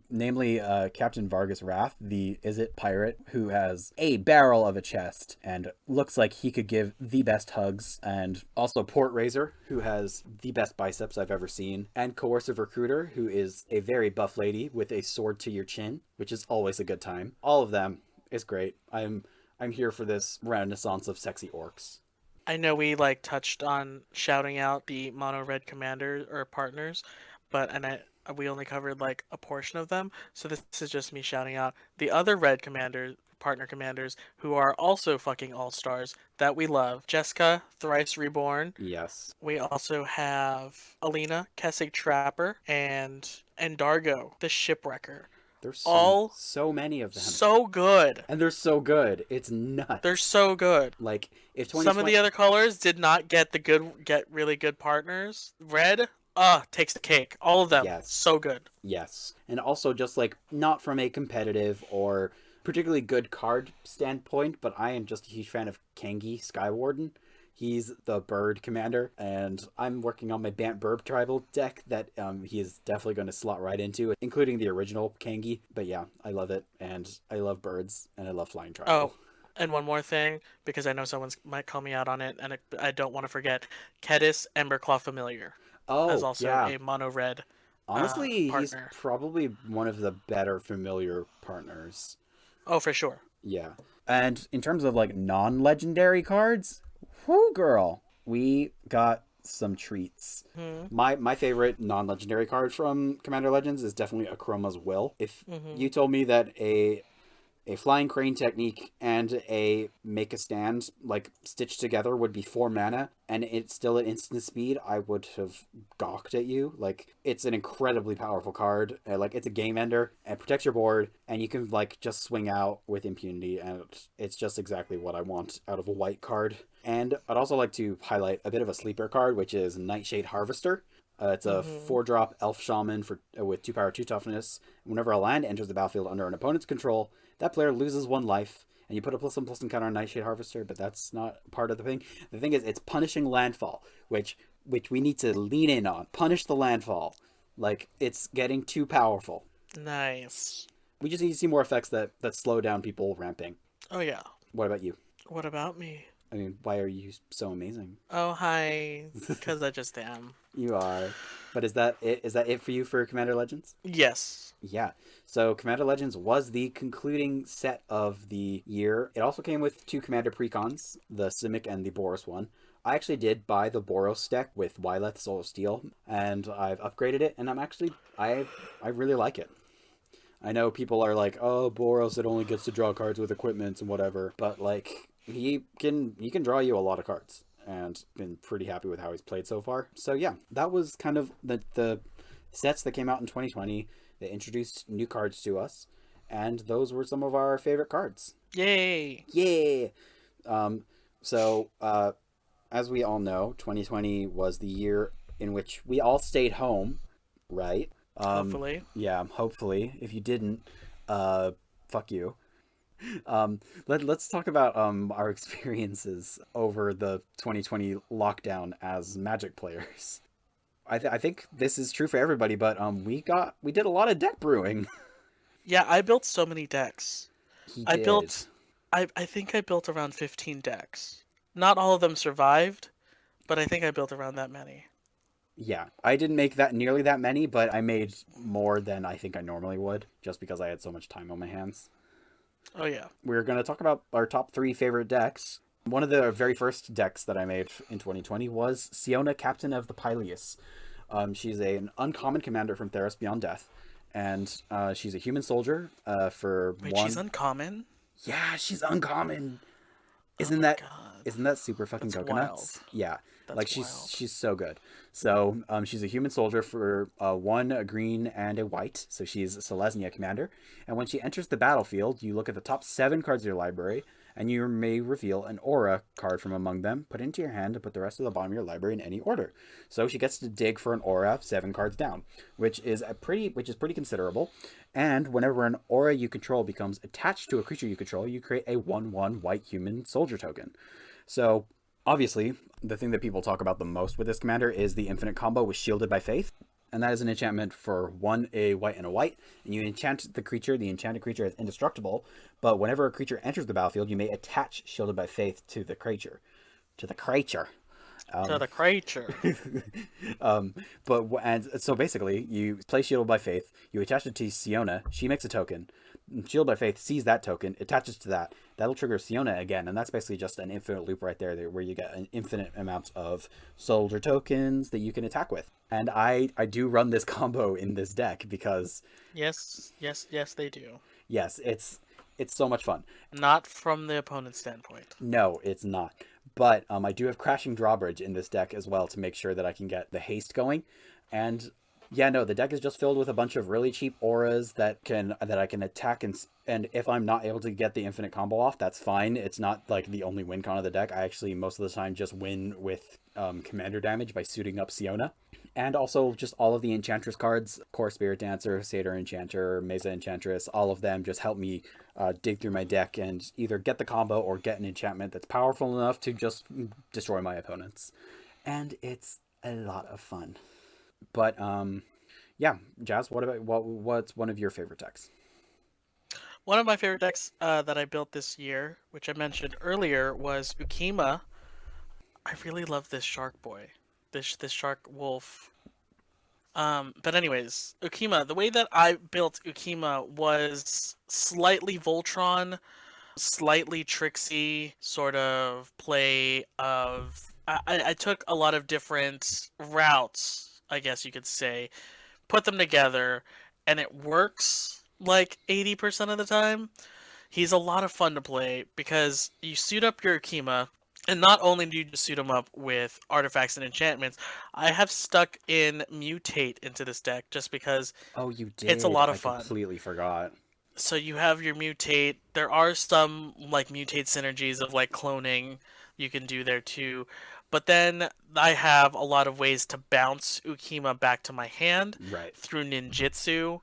Namely, Captain Vargas Wrath, the Is It pilot pirate who has a barrel of a chest and looks like he could give the best hugs, and also Port Razor, who has the best biceps I've ever seen, and Coercive Recruiter, who is a very buff lady with a sword to your chin, which is always a good time. All of them is great. I'm here for this renaissance of sexy orcs. I know we like touched on shouting out the mono red commander or partners, but we only covered like a portion of them. So this is just me shouting out the other red commander partner commanders who are also fucking all stars that we love. Jessica, Thrice Reborn. Yes. We also have Alina, Kessig Trapper, and Dargo, the Shipwrecker. There's All so many of them. so good. And they're so good. It's nuts. They're so good. Like if 2020... Some of the other colors did not get really good partners. Red, takes the cake. All of them, yes, so good. Yes, and also just like not from a competitive or particularly good card standpoint, but I am just a huge fan of Kangi Skywarden. He's the bird commander, and I'm working on my Bant Burb tribal deck that he is definitely going to slot right into, including the original Kangi. But yeah, I love it, and I love birds, and I love flying tribal. Oh, and one more thing, because I know someone might call me out on it, and I don't want to forget, Kedis Emberclaw Familiar is also a mono red. Honestly, partner. He's probably one of the better familiar partners. Oh, for sure. Yeah. And in terms of like non-legendary cards, whoo girl, we got some treats. My favorite non-legendary card from Commander Legends is definitely Akroma's Will. If you told me that a flying crane technique and a make a stand like stitched together would be 4 mana and it's still at instant speed, I would have gawked at you. Like, it's an incredibly powerful card. Like, it's a game ender and protects your board, and you can like just swing out with impunity, and it's just exactly what I want out of a white card. And I'd also like to highlight a bit of a sleeper card, which is Nightshade Harvester. It's a 4-drop elf shaman with 2 power, 2 toughness. Whenever a land enters the battlefield under an opponent's control, that player loses 1 life, and you put a +1/+1 counter on Nightshade Harvester, but that's not part of the thing. The thing is, it's punishing landfall, which we need to lean in on. Punish the landfall. Like, it's getting too powerful. Nice. We just need to see more effects that slow down people ramping. Oh, yeah. What about you? What about me? I mean, why are you so amazing? Oh, hi. Because I just am. You are. But is that it? Is that it for you for Commander Legends? Yes. Yeah. So Commander Legends was the concluding set of the year. It also came with 2 Commander Precons, the Simic and the Boros one. I actually did buy the Boros deck with Wyleth Soul of Steel, and I've upgraded it, and I really like it. I know people are like, oh, Boros, it only gets to draw cards with equipments and whatever, but like, he can draw you a lot of cards, and been pretty happy with how he's played so far. So yeah, that was kind of the sets that came out in 2020 that introduced new cards to us, and those were some of our favorite cards. Yay! Yeah. As we all know, 2020 was the year in which we all stayed home, right? Hopefully. Yeah, hopefully. If you didn't, fuck you. Let's talk about our experiences over the 2020 lockdown as Magic players. I think this is true for everybody, but we did a lot of deck brewing. Yeah, I built so many decks. I think I built around 15 decks. Not all of them survived, but I think I built around that many. Yeah, I didn't make nearly that many, but I made more than I think I normally would, just because I had so much time on my hands. Oh, yeah. We're going to talk about our top 3 favorite decks. One of the very first decks that I made in 2020 was Siona, Captain of the Pyleus. She's an uncommon commander from Theros Beyond Death, and she's a human soldier for Wait, one... she's uncommon? Yeah, she's uncommon. Isn't that super fucking coconuts? Wild. Yeah. That's like she's so good. So she's a human soldier for 1, a green, and a white. So she's a Selesnya commander. And when she enters the battlefield, you look at the top 7 cards of your library, and you may reveal an aura card from among them, put it into your hand, and put the rest of the bottom of your library in any order. So she gets to dig for an aura 7 cards down, which is pretty considerable. And whenever an aura you control becomes attached to a creature you control, you create a 1/1 white human soldier token. So obviously, the thing that people talk about the most with this commander is the infinite combo with Shielded by Faith. and that is an enchantment for one a white and a white. And you enchant the creature. The enchanted creature is indestructible, but whenever a creature enters the battlefield, you may attach Shielded by Faith to the creature. To the creature. To Um, the creature. um, and so basically, you play Shielded by Faith. You attach it to Siona. She makes a token. Shield by Faith sees that token, attaches to that. That'll trigger Siona again, and that's basically just an infinite loop right there, where you get an infinite amount of soldier tokens that you can attack with. And I do run this combo in this deck because Yes, yes, yes, they do. yes, it's so much fun. Not from the opponent's standpoint. No, it's not. But I do have Crashing Drawbridge in this deck as well to make sure that I can get the haste going. And yeah, no, the deck is just filled with a bunch of really cheap auras that I can attack, and if I'm not able to get the infinite combo off, that's fine. It's not like the only win con of the deck. I actually most of the time just win with commander damage by suiting up Siona. And also just all of the Enchantress cards, Core Spirit Dancer, Satyr Enchanter, Mesa Enchantress, all of them just help me dig through my deck and either get the combo or get an enchantment that's powerful enough to just destroy my opponents. And it's a lot of fun. But yeah, Jazz, what's one of your favorite decks? One of my favorite decks that I built this year, which I mentioned earlier, was Ukima. I really love this shark boy, this shark wolf. But anyways, Ukima. The way that I built Ukima was slightly Voltron, slightly tricksy sort of play of. I took a lot of different routes, I guess you could say, put them together, and it works like 80% of the time. He's a lot of fun to play because you suit up your Akima, and not only do you just suit him up with artifacts and enchantments, I have stuck in Mutate into this deck just because Oh, you it's a did. lot of I fun. completely forgot. So you have your Mutate. There are some like Mutate synergies of like cloning you can do there too. But then I have a lot of ways to bounce Ukima back to my hand Right. through ninjutsu.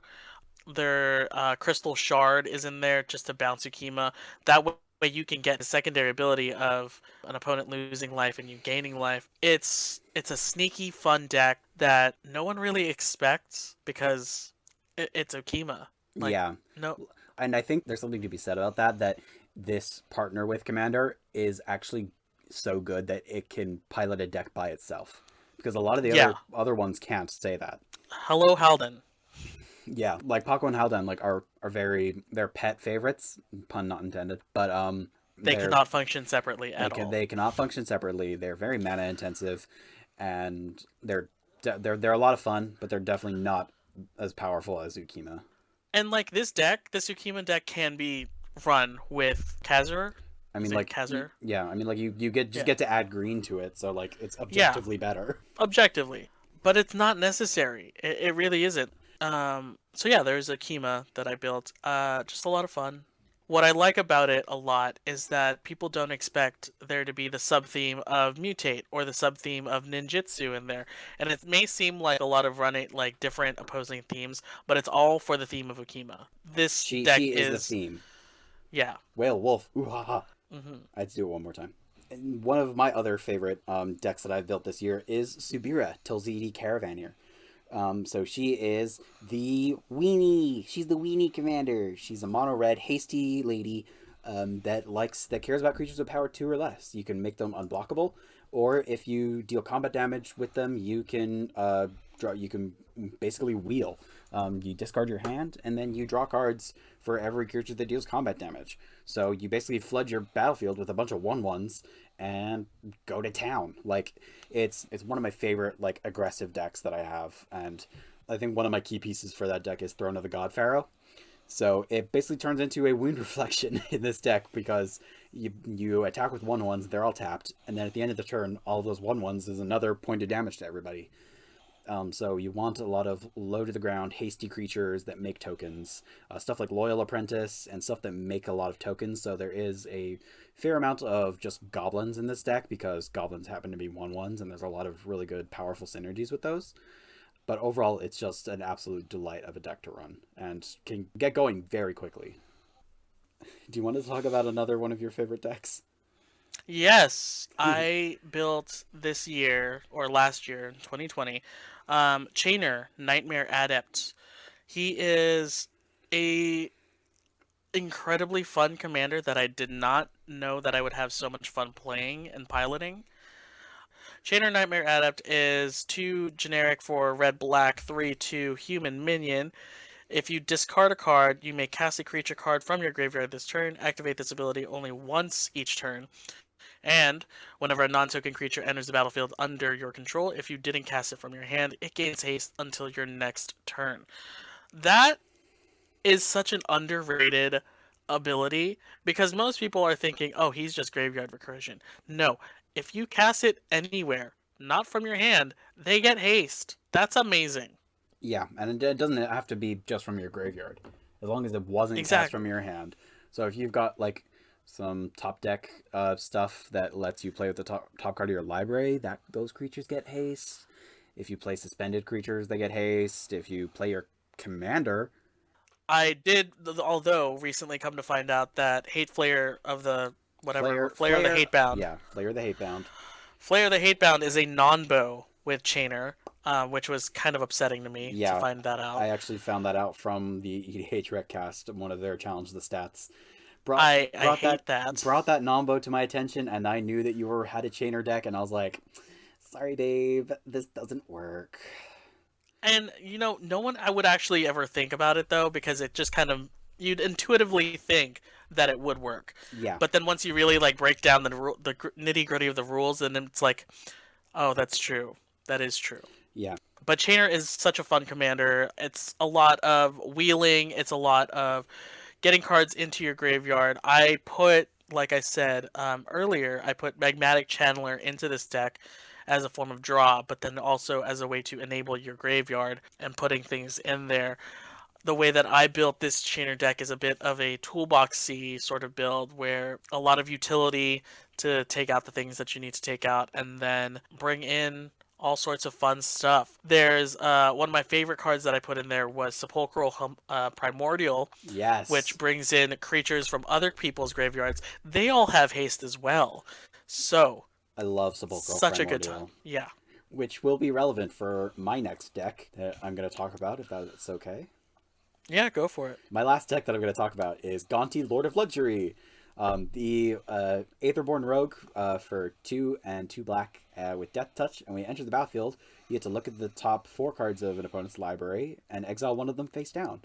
Their crystal shard is in there just to bounce Ukima. That way you can get the secondary ability of an opponent losing life and you gaining life. It's a sneaky fun deck that no one really expects because it's Ukima. Like Yeah. no, And I think there's something to be said about that, that this partner with Commander is actually so good that it can pilot a deck by itself. Because a lot of the yeah. other ones can't say that. Hello Halden. Yeah, like Paco and Haldan like are very they're pet favorites, pun not intended. But They they're cannot function separately at all. they cannot function separately. They're very mana intensive, and they're a lot of fun, but they're definitely not as powerful as Ukima. And like this deck, this Ukima deck can be run with Kazur. I His mean, name like Kazur. yeah, I mean, like you get just Yeah. get to add green to it, so like it's Yeah. objectively better. Objectively, but it's not necessary. It really isn't. So yeah, there's a Kima that I built. Just a lot of fun. What I like about it a lot is that people don't expect there to be the sub theme of mutate or the sub theme of ninjutsu in there, and it may seem like a lot of running like different opposing themes, but it's all for the theme of Ukima. This deck She is the is theme. yeah. Whale wolf. Ooh ha ha. Hmm. I had to do it one more time. And one of my other favorite decks that I've built this year is Subira Tilzidi Caravaneer. So she is the weenie. She's the weenie commander. She's a mono red hasty lady that cares about creatures with power 2 or less. You can make them unblockable, or if you deal combat damage with them, you can draw. You can basically wheel. You discard your hand, and then you draw cards for every creature that deals combat damage. So you basically flood your battlefield with a bunch of 1/1s and go to town. Like it's one of my favorite like aggressive decks that I have, and I think one of my key pieces for that deck is Throne of the God Pharaoh. So it basically turns into a wound reflection in this deck because you attack with 1/1s, they're all tapped, and then at the end of the turn, all of those 1/1s is another point of damage to everybody. So you want a lot of low to the ground, hasty creatures that make tokens, stuff like Loyal Apprentice, and stuff that make a lot of tokens. So there is a fair amount of just goblins in this deck because goblins happen to be 1/1s, and there's a lot of really good, powerful synergies with those. But overall, it's just an absolute delight of a deck to run and can get going very quickly. Do you want to talk about another one of your favorite decks? Yes, I built this year or last year in 2020 Chainer, Nightmare Adept. He is a incredibly fun commander that I did not know that I would have so much fun playing and piloting. Chainer Nightmare Adept is 2 generic for red black 3/2 human minion. If you discard a card, you may cast a creature card from your graveyard this turn. Activate this ability only once each turn. And whenever a non-token creature enters the battlefield under your control, if you didn't cast it from your hand, it gains haste until your next turn. That is such an underrated ability because most people are thinking, oh, he's just graveyard recursion. No, if you cast it anywhere, not from your hand, they get haste. That's amazing. Yeah, and it doesn't have to be just from your graveyard, as long as it wasn't cast from Exactly. your hand. So if you've got like some top deck stuff that lets you play with the top card of your library, that those creatures get haste. If you play suspended creatures, they get haste. If you play your commander, I did, although recently come to find out that Hate Flayer of the whatever, Flayer of the Hatebound, yeah, Flayer the Hatebound. Flayer of the Hatebound is a non-bow with Chainer, which was kind of upsetting to me to Yeah, find that out. I actually found that out from the EDH Recast, one of their challenge the stats. I Brought that hate that. brought that Nombo to my attention, and I knew that you had a chainer deck, and I was like, "Sorry, babe, this doesn't work." And no one I would actually ever think about it though, because it just kind of you'd intuitively think that it would work, Yeah, but then once you really like break down the nitty gritty of the rules, and then it's like, oh, that's true. That is true. yeah, But Chainer is such a fun commander. It's a lot of wheeling. It's a lot of getting cards into your graveyard. I put, like I said earlier, I put Magmatic Channeler into this deck as a form of draw, but then also as a way to enable your graveyard and putting things in there. The way that I built this Chainer deck is a bit of a toolboxy sort of build where a lot of utility to take out the things that you need to take out and then bring in all sorts of fun stuff. There's one of my favorite cards that I put in there was Sepulchral Primordial, which yes. brings in creatures from other people's graveyards. They all have haste as well. So, I love Sepulchral such a good time. Primordial, Yeah. which will be relevant for my next deck that I'm going to talk about, if that's okay. Yeah, go for it. My last deck that I'm going to talk about is Gonti, Lord of Luxury. The Aetherborn Rogue for 2 and 2 black with Death Touch, and when you enter the battlefield, you get to look at the top 4 cards of an opponent's library and exile one of them face down.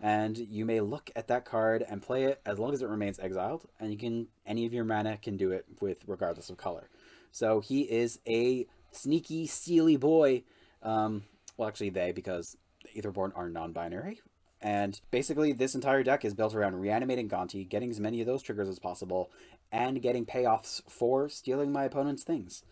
And you may look at that card and play it as long as it remains exiled, and you can any of your mana can do it with regardless of color. So he is a sneaky, steely boy. Well, actually, because the Aetherborn are non-binary, and basically, this entire deck is built around reanimating Gonti, getting as many of those triggers as possible, and getting payoffs for stealing my opponent's things.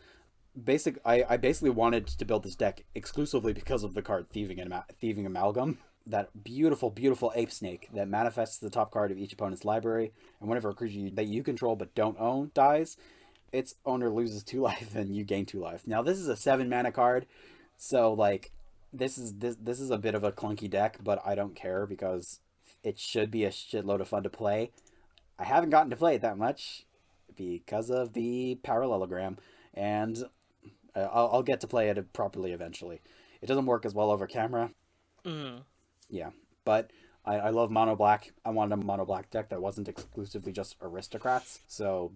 I basically wanted to build this deck exclusively because of the card Thieving Amalgam. That beautiful, beautiful ape snake that manifests the top card of each opponent's library, and whenever a creature that you control but don't own dies, its owner loses 2 life and you gain 2 life. Now, this is a 7 mana card, so like this is a bit of a clunky deck, but I don't care because it should be a shitload of fun to play. I haven't gotten to play it that much because of the parallelogram, and I'll get to play it properly eventually. It doesn't work as well over camera, Mm. yeah, but I love mono black. I wanted a mono black deck that wasn't exclusively just aristocrats, so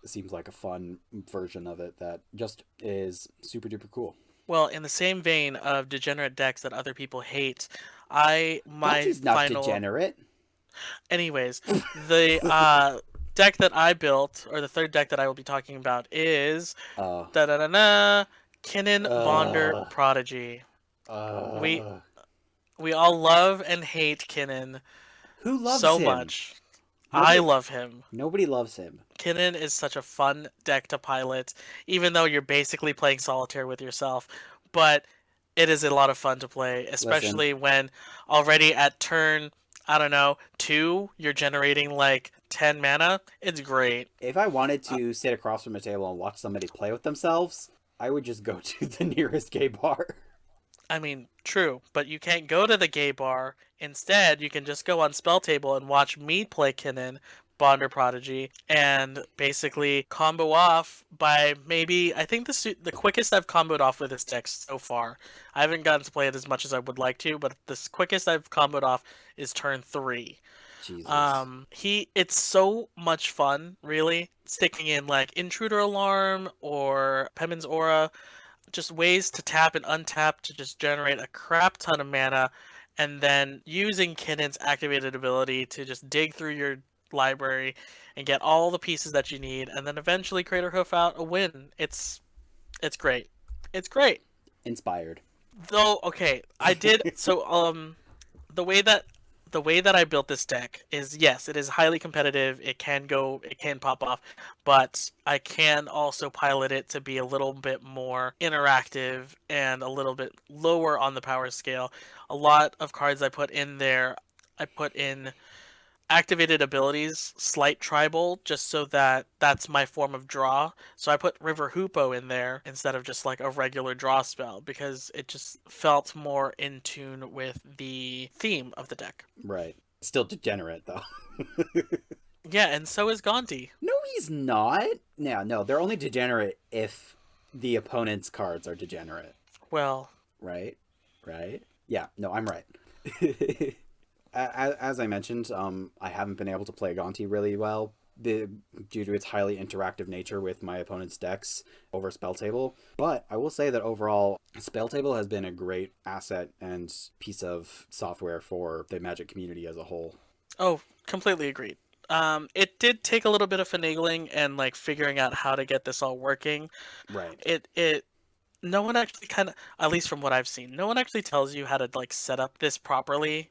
seems like a fun version of it that just is super duper cool. Well, in the same vein of degenerate decks that other people hate, I my Gonti's not final degenerate. anyways, the deck that I built, or the third deck that I will be talking about, is Uh, da da da da Kinnan Bonder uh, Prodigy. We uh. we all love and hate Kinnan Who loves so him? much. I Nobody. love him. Nobody loves him. Kinnan is such a fun deck to pilot, even though you're basically playing solitaire with yourself. But it is a lot of fun to play, Listen, especially when already at turn, I don't know, 2, you're generating like 10 mana. It's great. if I wanted to sit across from a table and watch somebody play with themselves, I would just go to the nearest gay bar. I mean, true, but you can't go to the gay bar. Instead, you can just go on Spell Table and watch me play Kinnan Bonder Prodigy, and basically combo off by maybe, I think the quickest I've comboed off with this deck so far. I haven't gotten to play it as much as I would like to, but the quickest I've comboed off is turn 3. Jesus. It's so much fun, really, sticking in like Intruder Alarm or Pemin's Aura, just ways to tap and untap to just generate a crap ton of mana, and then using Kinnon's activated ability to just dig through your library and get all the pieces that you need, and then eventually Crater Hoof out a win. It's great. It's great. Inspired. Though, okay, I did so the way that I built this deck is, yes, it is highly competitive. It can pop off, but I can also pilot it to be a little bit more interactive and a little bit lower on the power scale. A lot of cards I put in there, I put in activated abilities, slight tribal, just so that that's my form of draw. So I put River Hoopo in there instead of just like a regular draw spell, because it just felt more in tune with the theme of the deck. Right. Still degenerate though. Yeah, and so is Gonti. No, he's not. Yeah, no, they're only degenerate if the opponent's cards are degenerate. Well, Right? Right? Yeah, no, I'm right. As I mentioned, I haven't been able to play Gonti really well due to its highly interactive nature with my opponent's decks over Spell Table. But I will say that overall, Spell Table has been a great asset and piece of software for the Magic community as a whole. oh, completely agreed. It did take a little bit of finagling and like figuring out how to get this all working. Right. It no one actually kind of, at least from what I've seen, no one actually tells you how to like set up this properly.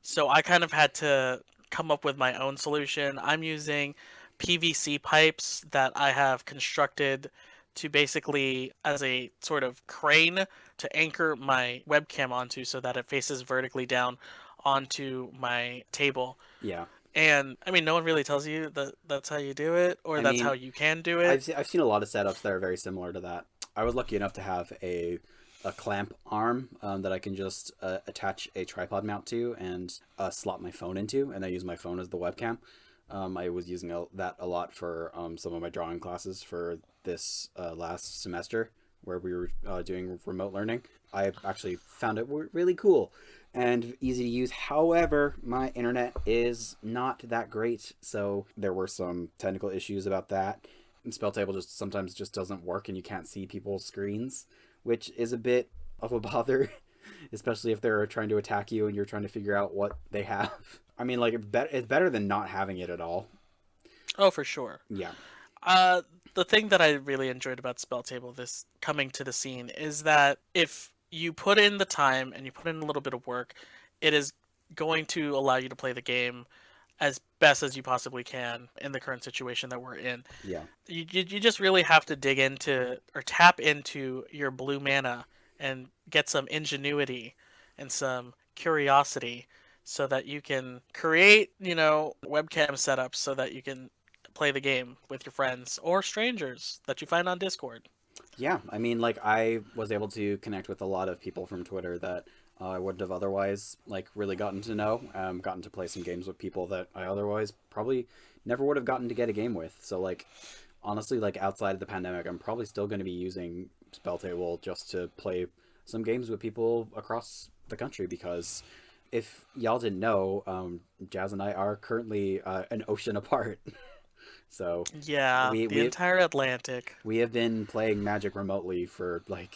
So I kind of had to come up with my own solution. I'm using PVC pipes that I have constructed to basically as a sort of crane to anchor my webcam onto so that it faces vertically down onto my table. Yeah. And I mean, no one really tells you that that's how you do it, or I that's how mean, you can do it. I've seen a lot of setups that are very similar to that. I was lucky enough to have a clamp arm that I can just attach a tripod mount to and slot my phone into, and I use my phone as the webcam. I was using that a lot for some of my drawing classes for this last semester where we were doing remote learning. I actually found it really cool and easy to use. However, my internet is not that great, so there were some technical issues about that. And Spell Table just sometimes just doesn't work, and you can't see people's screens, which is a bit of a bother, especially if they're trying to attack you and you're trying to figure out what they have. I mean, like, it's better than not having it at all. Oh, for sure. Yeah. The thing that I really enjoyed about Spell Table this coming to the scene is that if you put in the time and you put in a little bit of work, it is going to allow you to play the game as best as you possibly can in the current situation that we're in. Yeah. You just really have to dig into or tap into your blue mana and get some ingenuity and some curiosity so that you can create, webcam setups so that you can play the game with your friends or strangers that you find on Discord. Yeah, I mean, like, I was able to connect with a lot of people from Twitter that I wouldn't have otherwise, like, really gotten to know, gotten to play some games with people that I otherwise probably never would have gotten to get a game with. So, like, honestly, like, outside of the pandemic, I'm probably still going to be using Spell Table just to play some games with people across the country, because if y'all didn't know, Jazz and I are currently an ocean apart. So Yeah, the entire Atlantic. we have been playing Magic remotely for like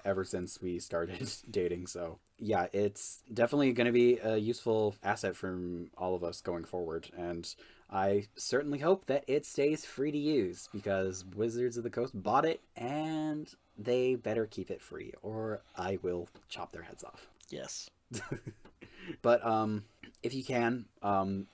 ever since we started dating. So yeah, it's definitely going to be a useful asset from all of us going forward, and I certainly hope that it stays free to use, because Wizards of the Coast bought it and they better keep it free or I will chop their heads off. Yes. But if you can,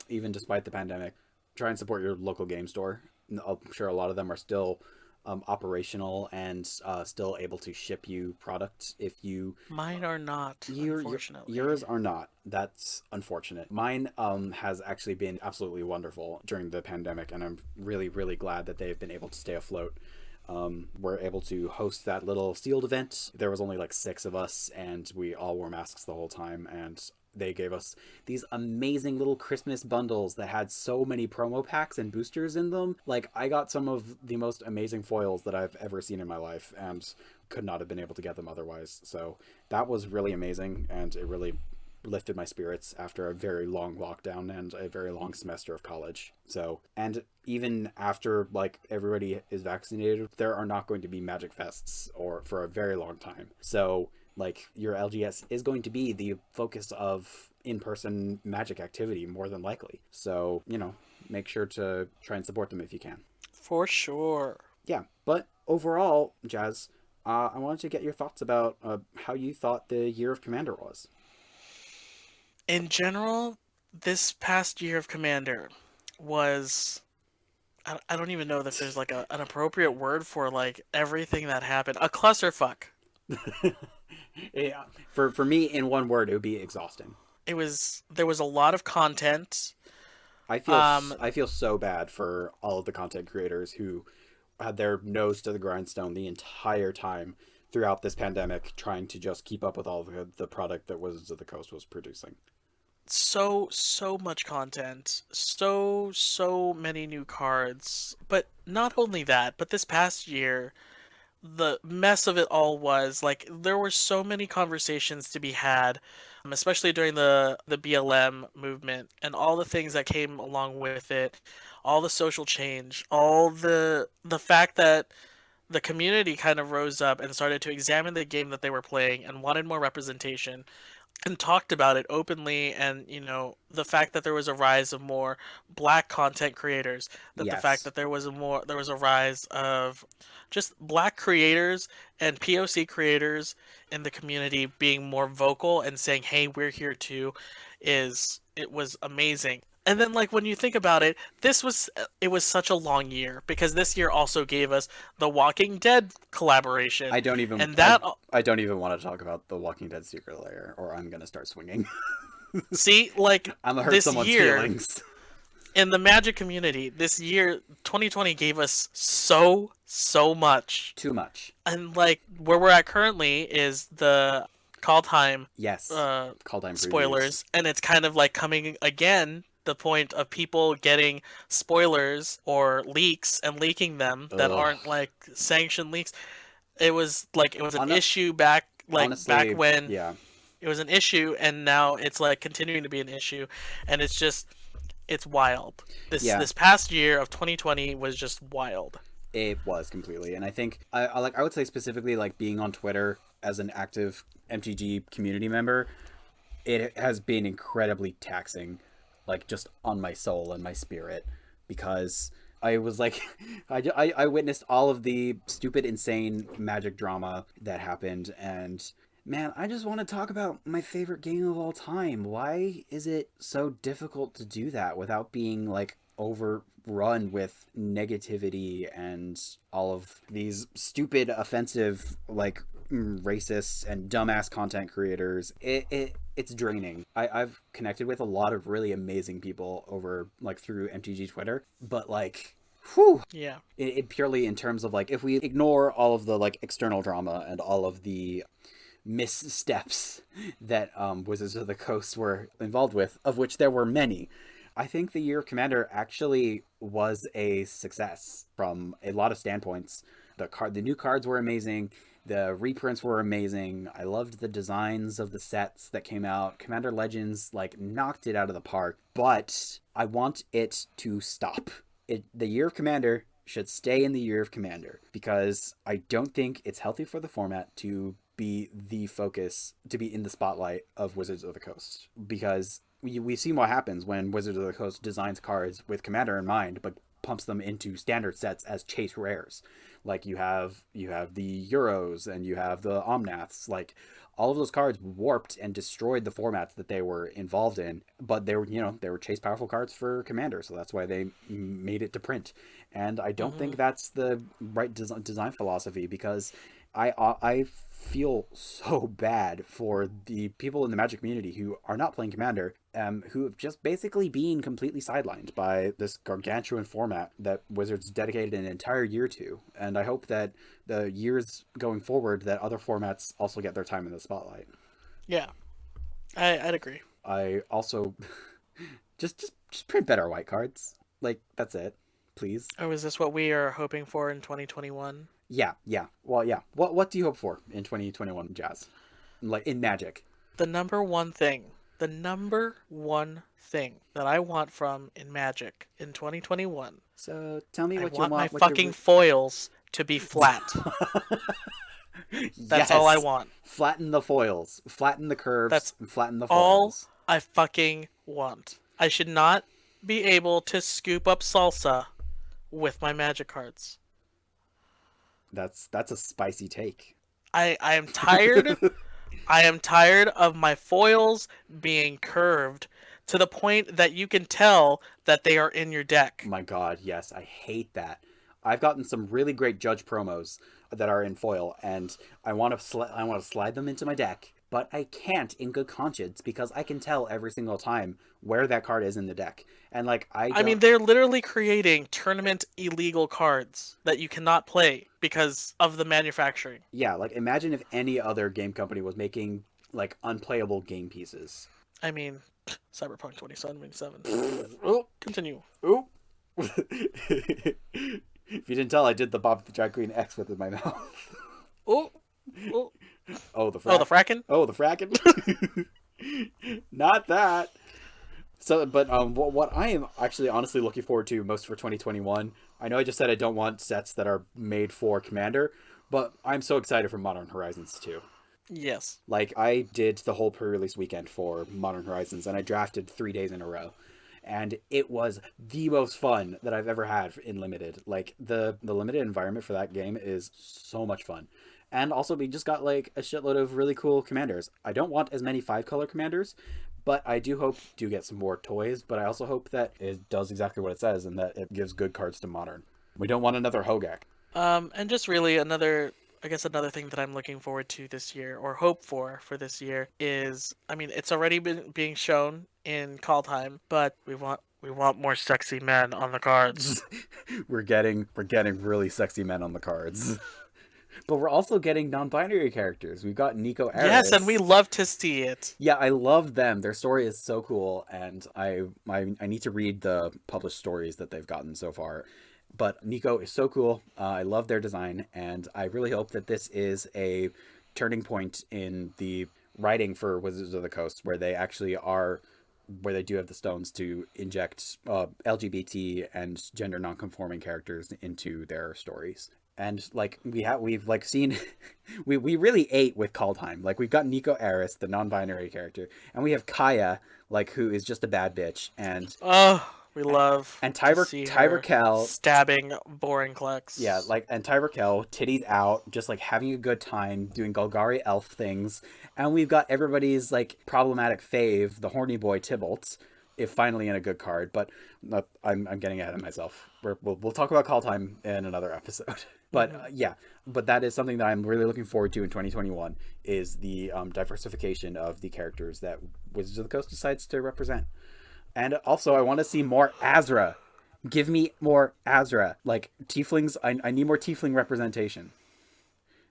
even despite the pandemic, try and support your local game store. I'm sure a lot of them are still operational and still able to ship you product if you... Mine are not, unfortunately. Yours are not. That's unfortunate. Mine has actually been absolutely wonderful during the pandemic, and I'm really, really glad that they've been able to stay afloat. We're able to host that little sealed event. There was only like 6 of us, and we all wore masks the whole time, and they gave us these amazing little Christmas bundles that had so many promo packs and boosters in them. Like, I got some of the most amazing foils that I've ever seen in my life, and could not have been able to get them otherwise. So that was really amazing, and it really lifted my spirits after a very long lockdown and a very long semester of college. So, and even after like everybody is vaccinated, there are not going to be Magic Fests or for a very long time. So, like, your LGS is going to be the focus of in-person Magic activity more than likely. So, make sure to try and support them if you can. For sure. Yeah, but overall, Jazz, I wanted to get your thoughts about how you thought the year of Commander was. In general, this past year of Commander was. I don't even know if there's like an appropriate word for like everything that happened. A clusterfuck. Yeah, for me, in one word, it would be exhausting. There was a lot of content. I feel Um, I feel so bad for all of the content creators who had their nose to the grindstone the entire time throughout this pandemic, trying to just keep up with all the product that Wizards of the Coast was producing. so much content, so many new cards. But not only that, but this past year, the mess of it all was like there were so many conversations to be had, especially during the BLM movement and all the things that came along with it, all the social change, all the fact that the community kind of rose up and started to examine the game that they were playing and wanted more representation and talked about it openly, and the fact that there was a rise of more black content creators, that the fact Yes. that there was a rise of just black creators and POC creators in the community being more vocal and saying, hey, we're here too, it was amazing. And then, like, when you think about it, it was such a long year because this year also gave us the Walking Dead collaboration, I don't even and I that I don't even want to talk about the Walking Dead Secret Lair, or I'm gonna start swinging. see, like, I'm gonna hurt this someone's year feelings. in the Magic community, this year 2020 gave us so much. Too much. And like where we're at currently is the Kaldheim Yes. uh Call time previews. spoilers, and it's kind of like coming again the point of people getting spoilers or leaks and leaking them that Ugh. aren't like sanctioned leaks. It was an On issue back honestly, when yeah, it was an issue, and now it's like continuing to be an issue, and it's wild. yeah. This past year of 2020 was just wild. It was completely, and I think I would say specifically like being on Twitter as an active MTG community member, it has been incredibly taxing, like just on my soul and my spirit, because I was like, I witnessed all of the stupid, insane Magic drama that happened, and man, I just want to talk about my favorite game of all time. Why is it so difficult to do that without being like overrun with negativity and all of these stupid, offensive, like racists and dumbass content creators? It's draining. I've connected with a lot of really amazing people over like through MTG Twitter, but like, whew, Yeah. it purely in terms of like if we ignore all of the like external drama and all of the missteps that Wizards of the Coast were involved with, of which there were many, I think the Year of Commander actually was a success from a lot of standpoints. The new cards were amazing. The reprints were amazing. I loved the designs of the sets that came out. Commander Legends like knocked it out of the park, but I want it to stop. The Year of Commander should stay in the Year of Commander because I don't think it's healthy for the format to be the focus, to be in the spotlight of Wizards of the Coast, because we've seen what happens when Wizards of the Coast designs cards with Commander in mind, but pumps them into standard sets as chase rares. Like you have the Euros and you have the Omnaths. Like all of those cards warped and destroyed the formats that they were involved in, but they were chase powerful cards for Commander, so that's why they made it to print. And I don't Hmm. think that's the right design philosophy, because I feel so bad for the people in the Magic community who are not playing Commander, who have just basically been completely sidelined by this gargantuan format that Wizards dedicated an entire year to. And I hope that the years going forward, that other formats also get their time in the spotlight. Yeah, I'd agree. I also just print better white cards. Like that's it, please. Oh, is this what we are hoping for in 2021? Yeah, yeah. Well, yeah. What do you hope for in 2021, Jazz? Like in Magic. The number one thing that I want from in Magic in 2021, So tell me I what you want my want. What fucking foils to be flat. That's all I Yes. want. Flatten the foils, flatten the curves, That's and flatten the all foils. I fucking want. I should not be able to scoop up salsa with my Magic cards. That's a spicy take. I am tired. I am tired of my foils being curved to the point that you can tell that they are in your deck. My God, yes, I hate that. I've gotten some really great judge promos that are in foil, and I want to slide them into my deck, but I can't in good conscience because I can tell every single time where that card is in the deck, and like I I mean, don't. they're literally creating tournament illegal cards that you cannot play because of the manufacturing. Yeah, like imagine if any other game company was making like unplayable game pieces. I mean, Cyberpunk 2077. But Oh, continue. oh. If you didn't tell, I did the Bob the Drag Queen X with my mouth. Oh, oh, Oh, the oh, the frack. Fracken. Oh, the fracking. Not that. So, but what I am actually honestly looking forward to most for 2021. I know I just said I don't want sets that are made for Commander, but I'm so excited for Modern Horizons 2. Yes. Like I did the whole pre-release weekend for Modern Horizons, and I drafted 3 days in a row, and it was the most fun that I've ever had in limited. Like the limited environment for that game is so much fun. And also we just got like a shitload of really cool commanders. I don't want as many 5 color commanders, but I do hope to get some more toys, but I also hope that it does exactly what it says and that it gives good cards to modern. We don't want another Hogak. And just really I guess another thing that I'm looking forward to this year, or hope for this year, is, I mean, it's already been being shown in Call Time, but we want more sexy men on the cards. We're getting really sexy men on the cards. But we're also getting non-binary characters. We've got Nico Yes, and we Aris. love to see it. Yeah, I love them. Their story is so cool, and I need to read the published stories that they've gotten so far. But Nico is so cool. I love their design, and I really hope that this is a turning point in the writing for Wizards of the Coast, where they actually are, where they do have the stones to inject LGBT and gender nonconforming characters into their stories. And like we've like seen, we really ate with Call Time. Like we've got Nico Aris, the non-binary character, and we have Kaya, like who is just a bad bitch, Oh, we love and to see Ty her Raquel, stabbing boring yeah, clecks. like and Ty Raquel, titties out, just like having a good time doing Golgari elf things, and we've got everybody's like problematic fave, the horny boy Tybalt, if finally in a good card. But I'm getting ahead of myself. We'll talk about Call Time in another episode. But Hmm. yeah, but that is something that I'm really looking forward to in 2021 is the diversification of the characters that Wizards of the Coast decides to represent. And also, I want to see more Azra. Give me more Azra. Like tieflings, I need more tiefling representation,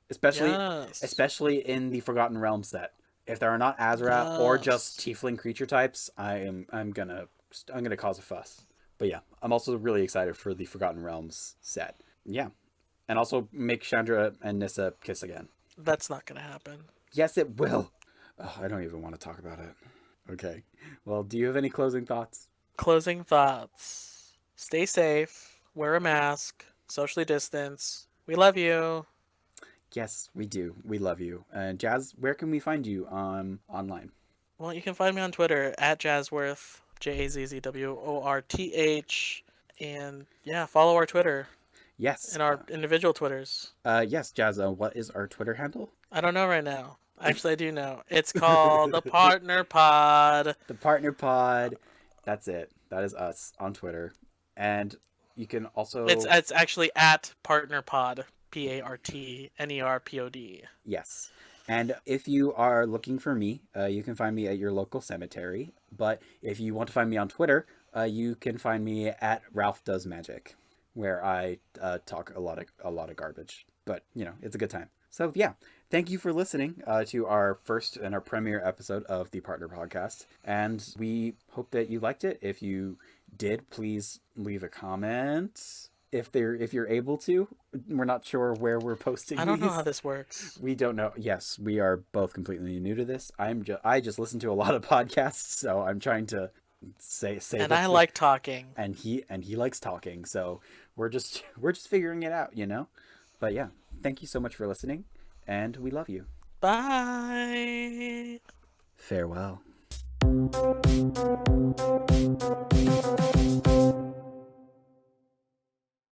especially Yes. especially in the Forgotten Realms set. If there are not Azra or just Yes. tiefling creature types, I'm gonna cause a fuss. But yeah, I'm also really excited for the Forgotten Realms set. Yeah, and also make Chandra and Nissa kiss again. That's not gonna happen. Yes, it will. Oh, I don't even want to talk about it. Okay. Well, do you have any closing thoughts? Closing thoughts. Stay safe. Wear a mask. Socially distance. We love you. Yes, we do. We love you. And Jazz, where can we find you online? Well, you can find me on Twitter at Jazzworth, JAZZWORTH. And yeah, follow our Twitter Yes. and our individual Twitters. Yes, Jazz. What is our Twitter handle? I don't know right now. Actually, I do know. It's called the Partner Pod. The Partner Pod. That's it. That is us on Twitter. And you can It's also, it's actually at Partner Pod. PARTNERPOD. yes. And if you are looking for me, you can find me at your local cemetery. But if you want to find me on Twitter, you can find me at Ralph Does Magic, where I talk a lot of garbage. But you know, it's a good time. So yeah, thank you for listening to our first and our premiere episode of the Partner Podcast. And we hope that you liked it. If you did, please leave a comment. If you're able to, we're not sure where we're posting I don't know these. how this works. We don't know. Yes, we are both completely new to this. I just listen to a lot of podcasts, so I'm trying to say And that. I like talking. And he likes talking, so we're just figuring it out, you know. But yeah, thank you so much for listening, and we love you. Bye. Farewell.